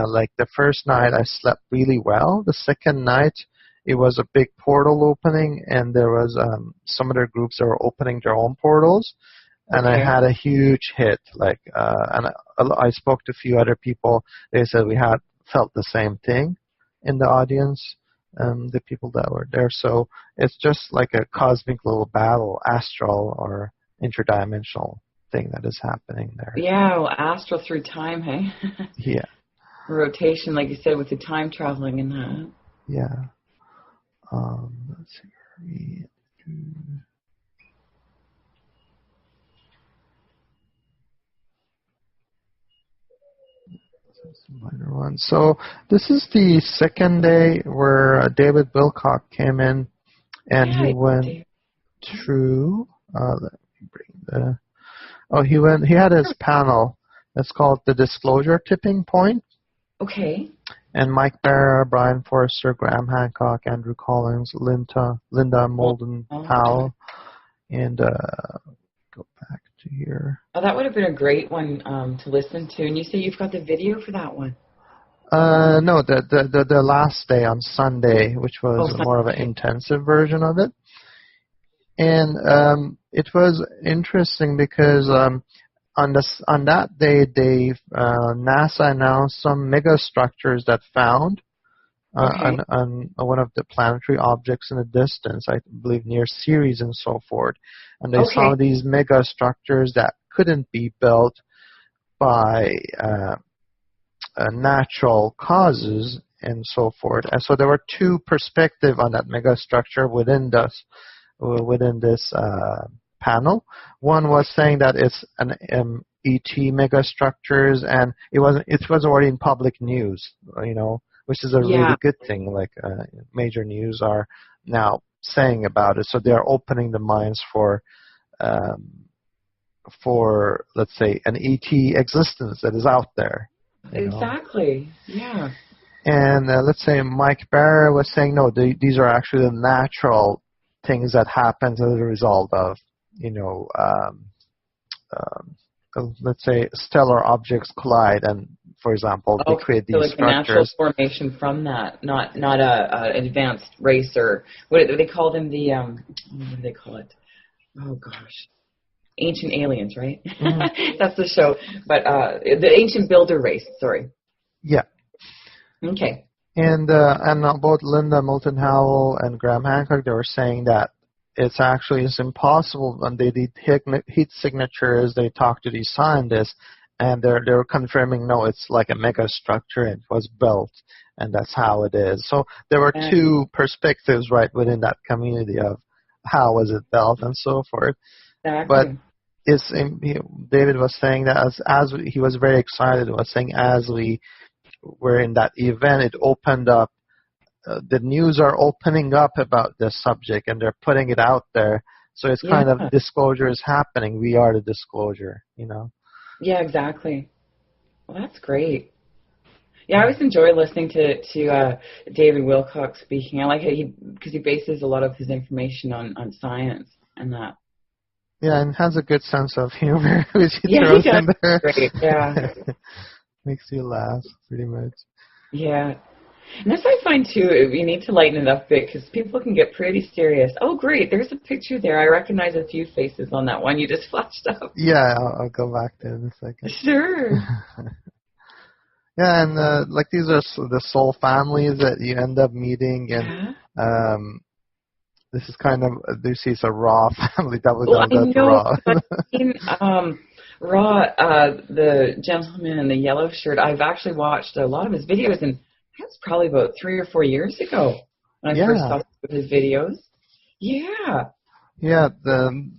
like the first night, I slept really well. The second night, it was a big portal opening, and there was some other groups that were opening their own portals. And I had a huge hit. And I spoke to a few other people. They said we had felt the same thing in the audience, the people that were there. So it's just like a cosmic little battle, astral or interdimensional thing that is happening there. Yeah, well, astral through time, hey? Yeah. Rotation, like you said, with the time traveling and that. Yeah. Let's see. Minor one. So this is the second day where David Wilcock came in, and he went through. Let me bring the. He had his panel. It's called the Disclosure Tipping Point. Okay. And Mike Barra, Brian Forrester, Graham Hancock, Andrew Collins, Linda Molden Powell, and go back to here. Oh, that would have been a great one to listen to. And you say you've got the video for that one? No, the last day on Sunday, which was more of an intensive version of it. And it was interesting because on that day, NASA announced some megastructures that found on one of the planetary objects in the distance, I believe near Ceres and so forth. And they saw these megastructures that couldn't be built by natural causes and so forth. And so there were two perspectives on that megastructure within this panel. One was saying that it's an ET megastructures, and it was already in public news, which is a really good thing. Like major news are now saying about it, so they are opening the minds for let's say an ET existence that is out there. Exactly. Yeah. And let's say Mike Barra was saying, no, these are actually the natural things that happen as a result of, let's say stellar objects collide, and for example, they create these structures. Like a natural formation from that, not an advanced race, or what do they call them? What do they call it? Oh gosh. Ancient Aliens, right? Mm-hmm. That's the show. But the Ancient Builder Race, sorry. Yeah. Okay. And both Linda Moulton Howell and Graham Hancock, they were saying that it's impossible when they did heat signatures, they talked to these scientists, and they were confirming, no, it's like a mega structure. It was built, and that's how it is. So there were two perspectives right within that community of how was it built and so forth. Exactly. But David was saying that as he was very excited. Was saying as we were in that event, it opened up. The news are opening up about this subject, and they're putting it out there. So it's kind of disclosure is happening. We are the disclosure, you know. Yeah, exactly. Well, that's great. Yeah, I always enjoy listening to David Wilcock speaking. I like it because he bases a lot of his information on science and that. Yeah, and has a good sense of humor, which he throws in there. Great, yeah. Makes you laugh, pretty much. Yeah. And that's what I find, too, you need to lighten it up a bit because people can get pretty serious. Oh, great, there's a picture there. I recognize a few faces on that one you just flashed up. Yeah, I'll go back there in a second. Sure. Yeah, and like these are the soul families that you end up meeting, and this is kind of, this is a Raw family. That was Raw. I've seen Raw, the gentleman in the yellow shirt. I've actually watched a lot of his videos, and that was probably about 3 or 4 years ago when I first saw some of his videos. Yeah. Yeah,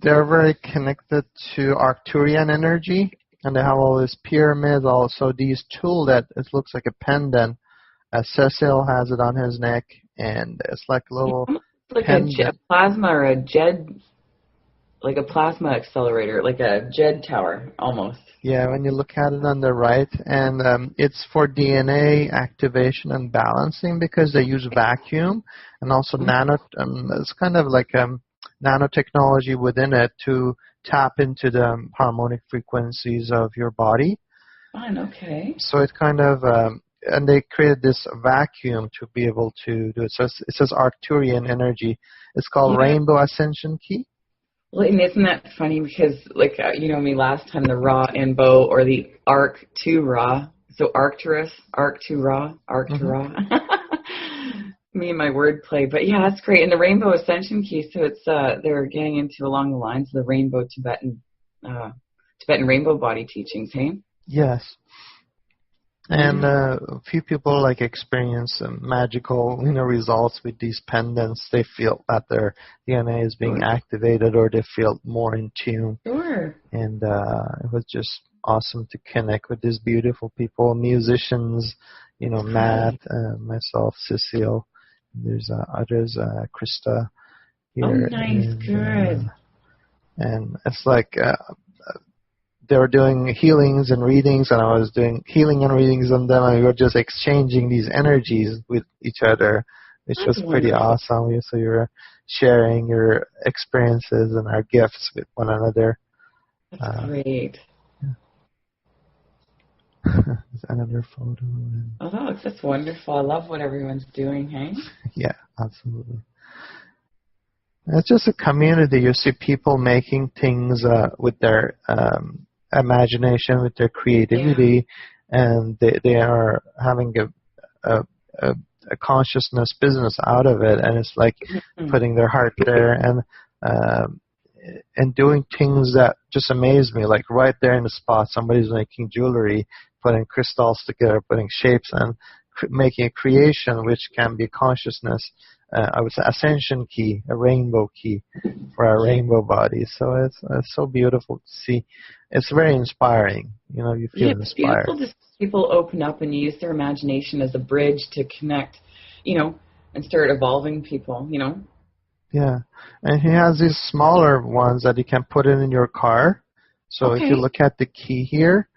they're very connected to Arcturian energy, and they have all these pyramids, also these tools that it looks like a pendant. Cecil has it on his neck, and it's like a little like a plasma or a JED, like a plasma accelerator, like a JED tower almost. Yeah, when you look at it on the right, and it's for DNA activation and balancing because they use vacuum and also it's kind of like nanotechnology within it to tap into the harmonic frequencies of your body. Fine, okay. So it kind of, and they created this vacuum to be able to do it. So it says Arcturian energy. It's called Rainbow Ascension Key. Well, and isn't that funny because, like, you know me, last time the Ra and Bow or the Arc to Ra, so Arcturus, Arc to Ra, Arc to Ra. Me and my wordplay, but yeah, that's great. And the Rainbow Ascension Key, so it's they're getting into along the lines of the Rainbow Tibetan Rainbow Body teachings, hey? Yes. And a few people like experience magical, results with these pendants. They feel that their DNA is being activated, or they feel more in tune. Sure. And it was just awesome to connect with these beautiful people, musicians. Matt, myself, Cecile. There's others, Krista. Here, oh, nice, good. And it's like. They were doing healings and readings, and I was doing healing and readings on them, and we were just exchanging these energies with each other, which was pretty awesome. So you were sharing your experiences and our gifts with one another. That's great. Yeah. There's another photo. Oh, that looks just wonderful. I love what everyone's doing, hey? Yeah, absolutely. It's just a community. You see people making things with their imagination, with their creativity, and they are having a consciousness business out of it, and it's like putting their heart there and doing things that just amaze me. Like right there in the spot, somebody's making jewelry, putting crystals together, putting shapes, and making a creation which can be consciousness. I would say ascension key, a rainbow key for our rainbow body. So it's so beautiful to see. It's very inspiring. You feel inspired. It's beautiful to see people open up and use their imagination as a bridge to connect, and start evolving people, Yeah, and he has these smaller ones that you can put in your car. So if you look at the key here,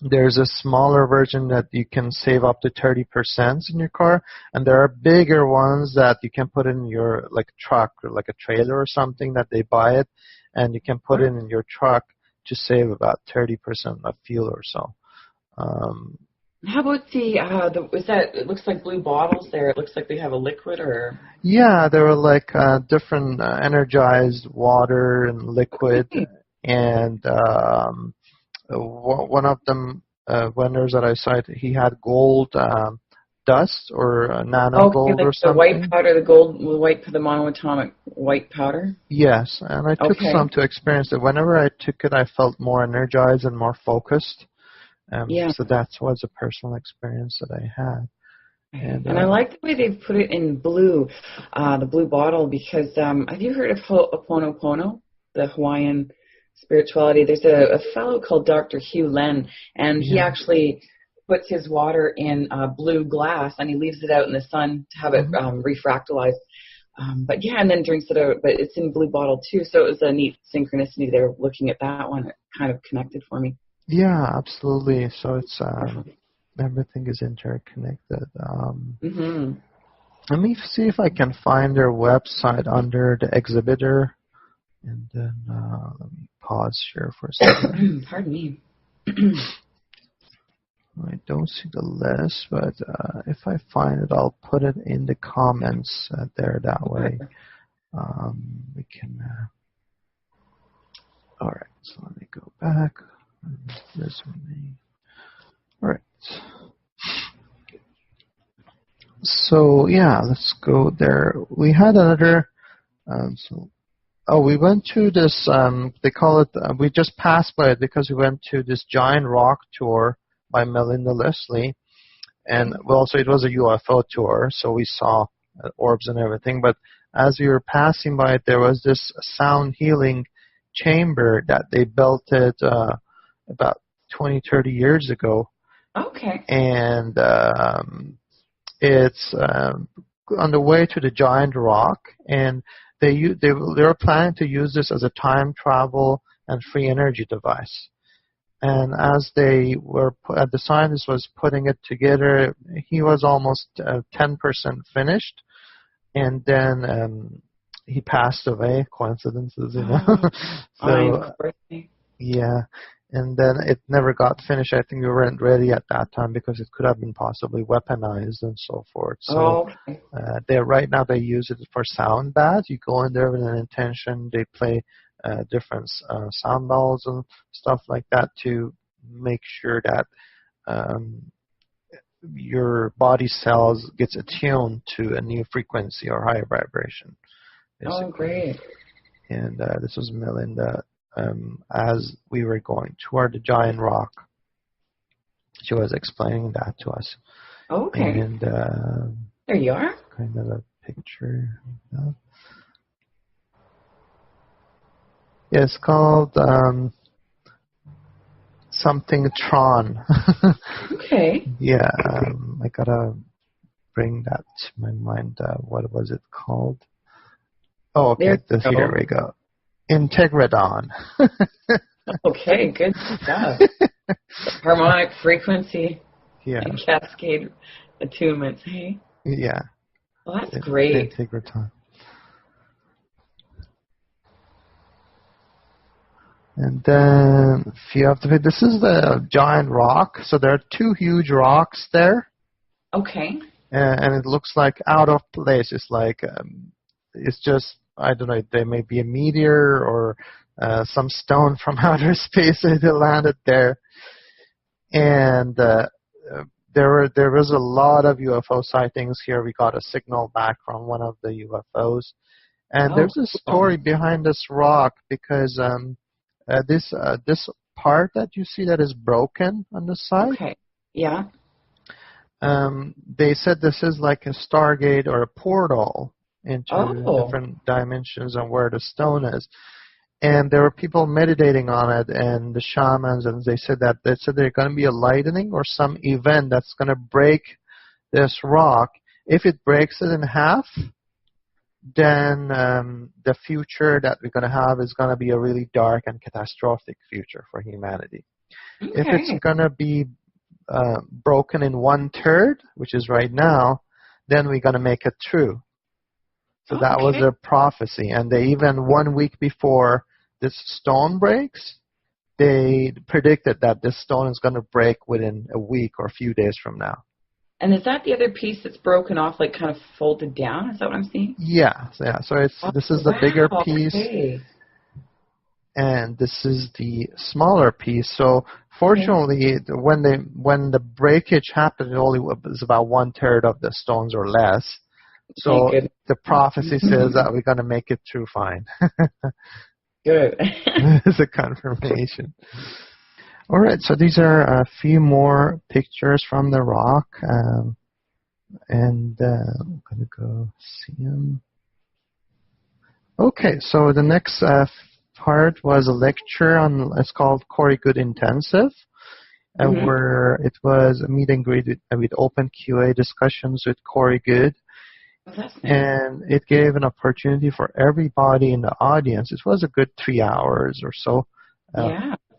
there's a smaller version that you can save up to 30% in your car, and there are bigger ones that you can put in your truck or like a trailer or something that they buy it, and you can put it in your truck to save about 30% of fuel or so. How about it looks like blue bottles there. It looks like they have a liquid or... Yeah, they were like different energized water and liquid, and one of them vendors that I saw, he had gold dust or nano gold like or the something. white powder, the monoatomic white powder? Yes, and I took some to experience it. Whenever I took it, I felt more energized and more focused. So that was a personal experience that I had. And I like the way they've put it in blue, the blue bottle, because have you heard of Ho'oponopono, the Hawaiian spirituality? There's a fellow called Dr. Hugh Len, and he actually puts his water in blue glass, and he leaves it out in the sun to have it refractalize. And then drinks it out, but it's in blue bottle too, so it was a neat synchronicity there looking at that one. It kind of connected for me. Yeah, absolutely. So it's everything is interconnected. Let me see if I can find their website under the exhibitor, and then let me pause here for a second. Pardon me. I don't see the list, but if I find it, I'll put it in the comments there. That way, we can. All right. So let me go back. Resume. All right. So yeah, let's go there. We had another. We went to this. They call it. We just passed by it because we went to this giant rock tour by Melinda Leslie, and so it was a UFO tour, so we saw orbs and everything. But as we were passing by it, there was this sound healing chamber that they built it about 20, 30 years ago. Okay. And it's on the way to the giant rock, and they were planning to use this as a time travel and free energy device. And as they were, the scientist was putting it together, he was almost 10% finished, and then he passed away. Coincidences, you know. So yeah, and then it never got finished. I think we weren't ready at that time because it could have been possibly weaponized and so forth. So right now they use it for sound baths. You go in there with an intention. They play different sound balls and stuff like that to make sure that your body cells gets attuned to a new frequency or higher vibration. Basically. Oh, great. And this was Melinda. As we were going toward the giant rock, she was explaining that to us. Okay. And there you are. Kind of a picture. Yeah, it's called something Tron. Okay. Yeah, I gotta bring that to my mind. What was it called? Oh, okay. Here we go. Integradon. Okay, good stuff. Harmonic frequency and cascade attunements, hey? Yeah. Well, that's great. Integradon. And then this is the giant rock. So there are two huge rocks there. Okay. And it looks like out of place. It's like, it's just, I don't know, there may be a meteor or some stone from outer space that landed there. And there was a lot of UFO sightings here. We got a signal back from one of the UFOs. And there's a story behind this rock because this part that you see that is broken on the side. Okay. Yeah. They said this is like a stargate or a portal into different dimensions and where the stone is. And there were people meditating on it, and the shamans, and they said there's going to be a lightning or some event that's going to break this rock. If it breaks it in half, then the future that we're going to have is going to be a really dark and catastrophic future for humanity. Okay. If it's going to be broken in 1/3, which is right now, then we're going to make it true. So that was their prophecy. And they even 1 week before this stone breaks, they predicted that this stone is going to break within a week or a few days from now. And is that the other piece that's broken off, like kind of folded down? Is that what I'm seeing? Yeah. So this is the bigger piece. And this is the smaller piece. So Fortunately, when the breakage happened, it only was about 1/3 of the stones or less. So the prophecy says that we're going to make it through fine. Good. It's a confirmation. All right, so these are a few more pictures from the rock, and I'm going to go see them. Okay, so the next part was a lecture on, it's called Corey Goode Intensive, where it was a meet and greet with open QA discussions with Corey Goode. Oh, that's nice. And it gave an opportunity for everybody in the audience. It was a good 3 hours or so.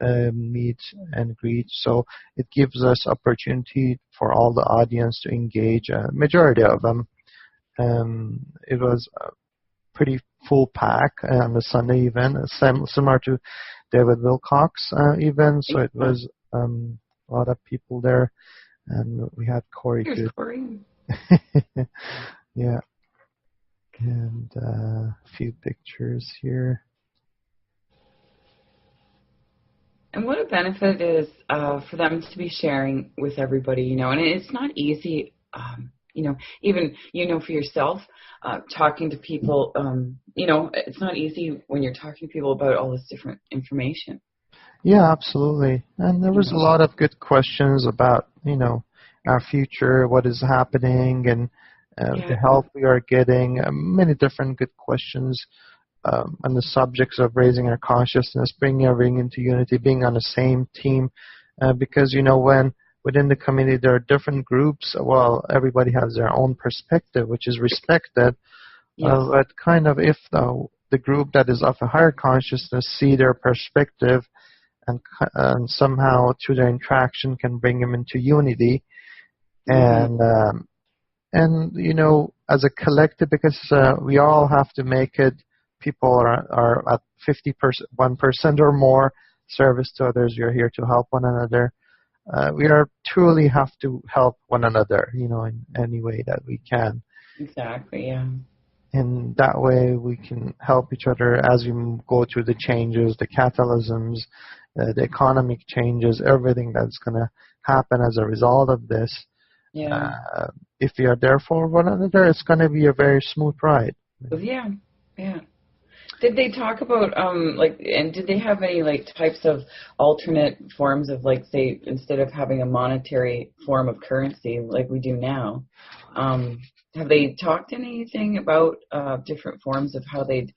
Meet and greet. So it gives us opportunity for all the audience to engage. Majority of them. It was a pretty full pack on the Sunday event, similar to David Wilcock's event. So it was a lot of people there, and we had Corey Goode. Yeah, and a few pictures here. And what a benefit it is for them to be sharing with everybody, and it's not easy, even, for yourself, talking to people, it's not easy when you're talking to people about all this different information. Yeah, absolutely. And there was a lot of good questions about, our future, what is happening, and the help we are getting, many different good questions on the subjects of raising our consciousness, bringing everything into unity, being on the same team. Because, when within the community there are different groups, well, everybody has their own perspective, which is respected. But kind of if the group that is of a higher consciousness see their perspective and somehow through their interaction can bring them into unity. And, as a collective, because we all have to make it, people are at 1% or more service to others. We are here to help one another. We truly have to help one another, in any way that we can. Exactly, yeah. And that way we can help each other as we go through the changes, the catalysms, the economic changes, everything that's going to happen as a result of this. Yeah. If we are there for one another, it's going to be a very smooth ride. Yeah. Did they talk about and did they have any types of alternate forms of say instead of having a monetary form of currency like we do now? Have they talked anything about different forms of how they'd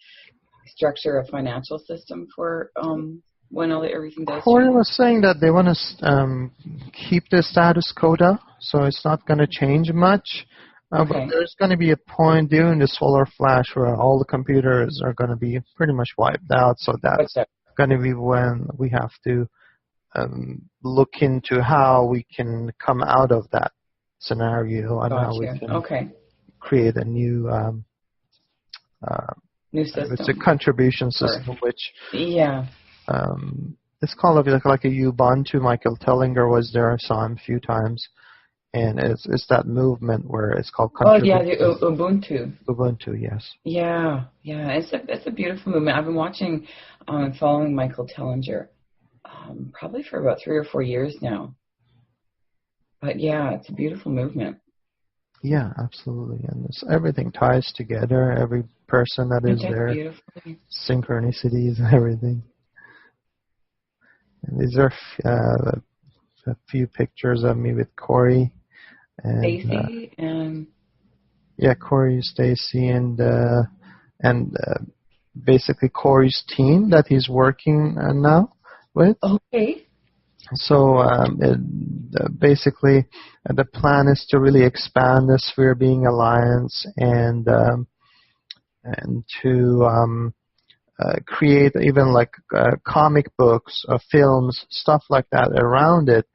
structure a financial system for when everything does change? Corey was saying that they want to keep the status quo, so it's not going to change much. But there's going to be a point during the solar flash where all the computers are going to be pretty much wiped out. So that's going to be when we have to look into how we can come out of that scenario and how we can create a new system. It's a contribution system, which it's called like a Ubuntu. Michael Tellinger was there. I saw him a few times. And it's that movement where it's called contribution. The Ubuntu. Ubuntu, yes. Yeah. It's a beautiful movement. I've been watching and following Michael Tellinger probably for about 3 or 4 years now. But yeah, it's a beautiful movement. Yeah, absolutely. And everything ties together. Every person that is there, synchronicities and everything. And these are a few pictures of me with Corey. And, Stacy and Corey, Stacy, and basically Corey's team that he's working now with. Okay. So basically, the plan is to really expand the Sphere Being Alliance and to create even comic books, films, stuff like that around it.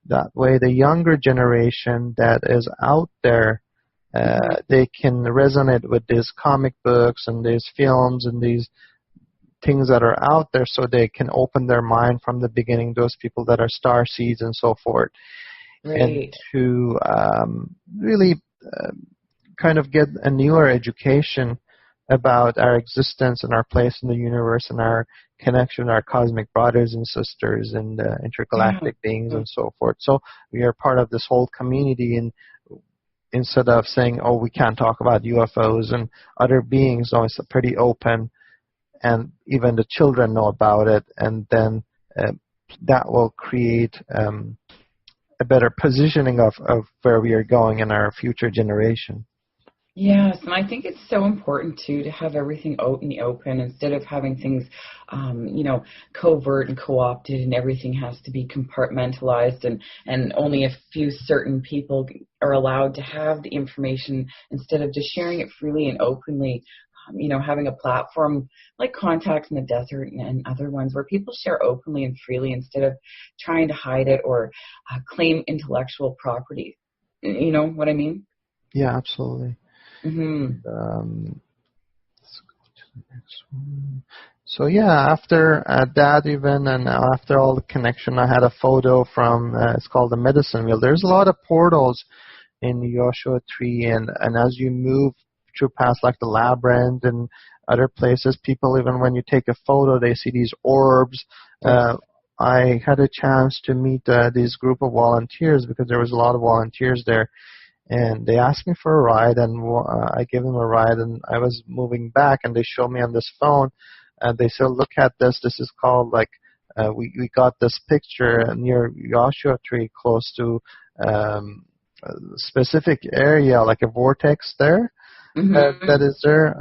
That way, the younger generation that is out there, they can resonate with these comic books and these films and these things that are out there, so they can open their mind from the beginning, those people that are star seeds and so forth. Right. And to really kind of get a newer education about our existence and our place in the universe and our connection with our cosmic brothers and sisters and intergalactic beings and so forth. So we are part of this whole community, and instead of saying, oh, we can't talk about UFOs and other beings, it's pretty open, and even the children know about it, and then that will create a better positioning of where we are going in our future generation. Yes, and I think it's so important, too, to have everything out in the open instead of having things, covert and co-opted, and everything has to be compartmentalized, and only a few certain people are allowed to have the information instead of just sharing it freely and openly. Having a platform like Contacts in the Desert and other ones where people share openly and freely instead of trying to hide it or claim intellectual property. You know what I mean? Yeah, absolutely. Mm-hmm. Let's go to the next one. So after that event and after all the connection, I had a photo from, it's called the Medicine Wheel. There's a lot of portals in Joshua Tree, and as you move through past like the labyrinth and other places, people, even when you take a photo, they see these orbs. I had a chance to meet this group of volunteers because there was a lot of volunteers there. And they asked me for a ride, and I gave them a ride, and I was moving back, and they showed me on this phone, and they said, look at this. This is called, we got this picture near Joshua Tree close to a specific area, like a vortex there. Mm-hmm. That is there.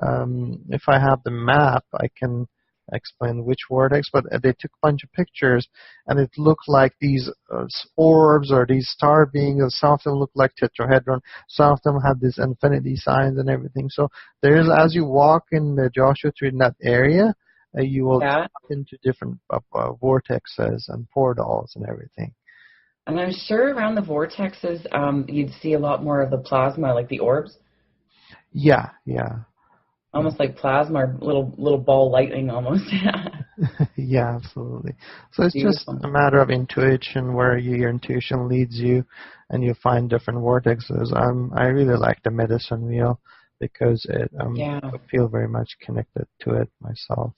If I have the map, I can explain which vortex, but they took a bunch of pictures, and it looked like these orbs or these star beings. Some of them looked like tetrahedron. Some of them had these infinity signs and everything. So there's, as you walk in the Joshua Tree in that area, you will tap into different vortexes and portals and everything. And I'm sure around the vortexes, you'd see a lot more of the plasma, like the orbs. Yeah. Almost like plasma, or little ball lightning almost. Yeah, absolutely. So it's Beautiful. just a matter of intuition, where your intuition leads you, and you find different vortexes. I really like the Medicine Wheel because I feel very much connected to it myself.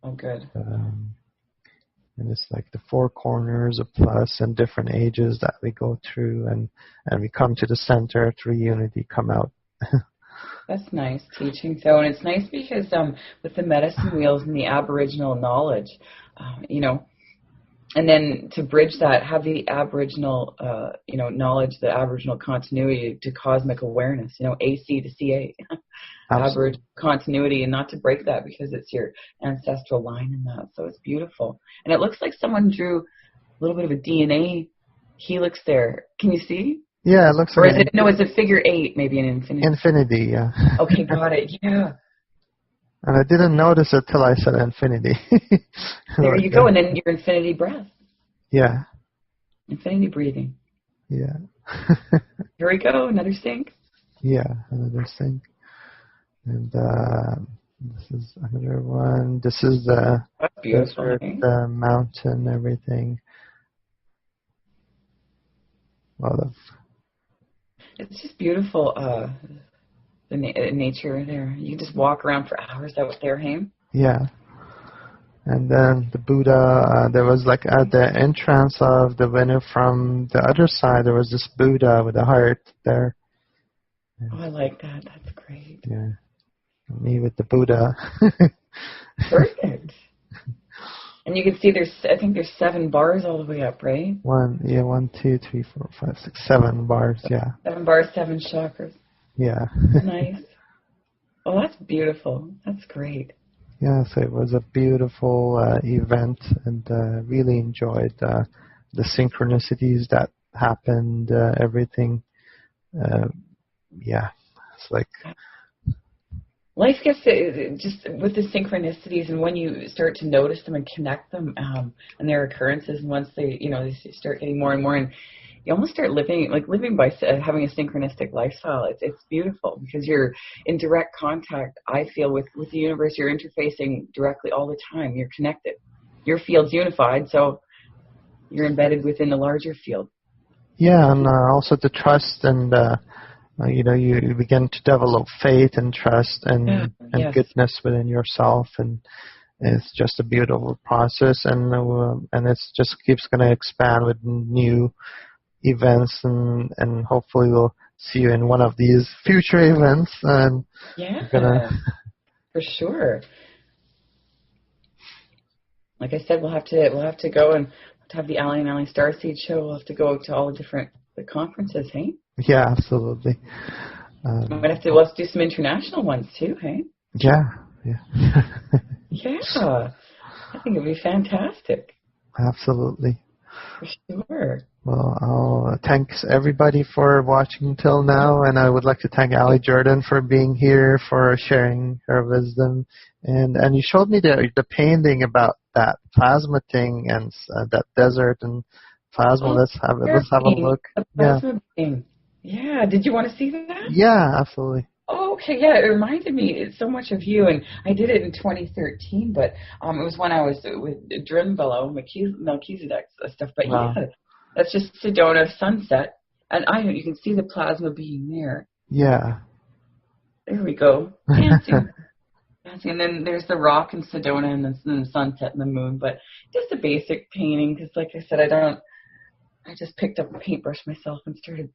Oh, good. And it's like the four corners of plus and different ages that we go through, and we come to the center through unity, come out. That's nice teaching. So, and it's nice because with the medicine wheels and the Aboriginal knowledge, and then to bridge that, have the Aboriginal, knowledge, the Aboriginal continuity to cosmic awareness, AC to CA, Aboriginal continuity, and not to break that because it's your ancestral line in that. So it's beautiful. And it looks like someone drew a little bit of a DNA helix there. Can you see? Yeah, it looks or like... Or is it, no, it's a figure 8, maybe an infinity. Infinity, yeah. Okay, got it, yeah. And I didn't notice it till I said infinity. There you go, and then your infinity breath. Yeah. Infinity breathing. Yeah. Here we go, another sync. Yeah, another sync. And this is another one. This is the desert, the mountain, everything. A lot of... It's just beautiful, the nature there. You can just walk around for hours out there, hey? Yeah. And then the Buddha, there was like at the entrance of the window from the other side, there was this Buddha with a heart there. Oh, I like that. That's great. Yeah. Me with the Buddha. Perfect. And you can see I think there's 7 bars all the way up, right? 1, 2, 3, 4, 5, 6, 7 bars, yeah. 7 bars, 7 chakras. Yeah. Nice. Oh, that's beautiful. That's great. Yeah, so it was a beautiful event, and really enjoyed the synchronicities that happened, everything. Yeah, it's like... Life gets just with the synchronicities, and when you start to notice them and connect them, and their occurrences, and once they start getting more and more, and you almost start living by having a synchronistic lifestyle. It's beautiful because you're in direct contact. I feel with the universe, you're interfacing directly all the time. You're connected. Your field's unified, so you're embedded within the larger field. Yeah, and also the trust and. You begin to develop faith and trust and goodness within yourself, and it's just a beautiful process, and it's just keeps going to expand with new events, and hopefully we'll see you in one of these future events. And for sure. Like I said, we'll have to go and have the Allie and Allie Starseed show. We'll have to go to all the conferences, hey? Yeah, absolutely. We'll have to do some international ones too, hey? Yeah. Yeah, I think it'd be fantastic. Absolutely. For sure. Well, thanks everybody for watching till now, and I would like to thank Allie Jordan for being here, for sharing her wisdom, and you showed me the painting about that plasma thing and that desert and plasma. Let's have a look. The plasma thing. Yeah. Did you want to see that? Yeah, absolutely. Oh, okay, yeah, it reminded me so much of you, and I did it in 2013, but it was when I was with Drimvelo, Melchizedek's stuff, but wow. Yeah, that's just Sedona sunset, and you can see the plasma being there. Yeah. There we go. Dancing. And then there's the rock in Sedona, and then the sunset and the moon, but just a basic painting, because like I said, I just picked up a paintbrush myself and started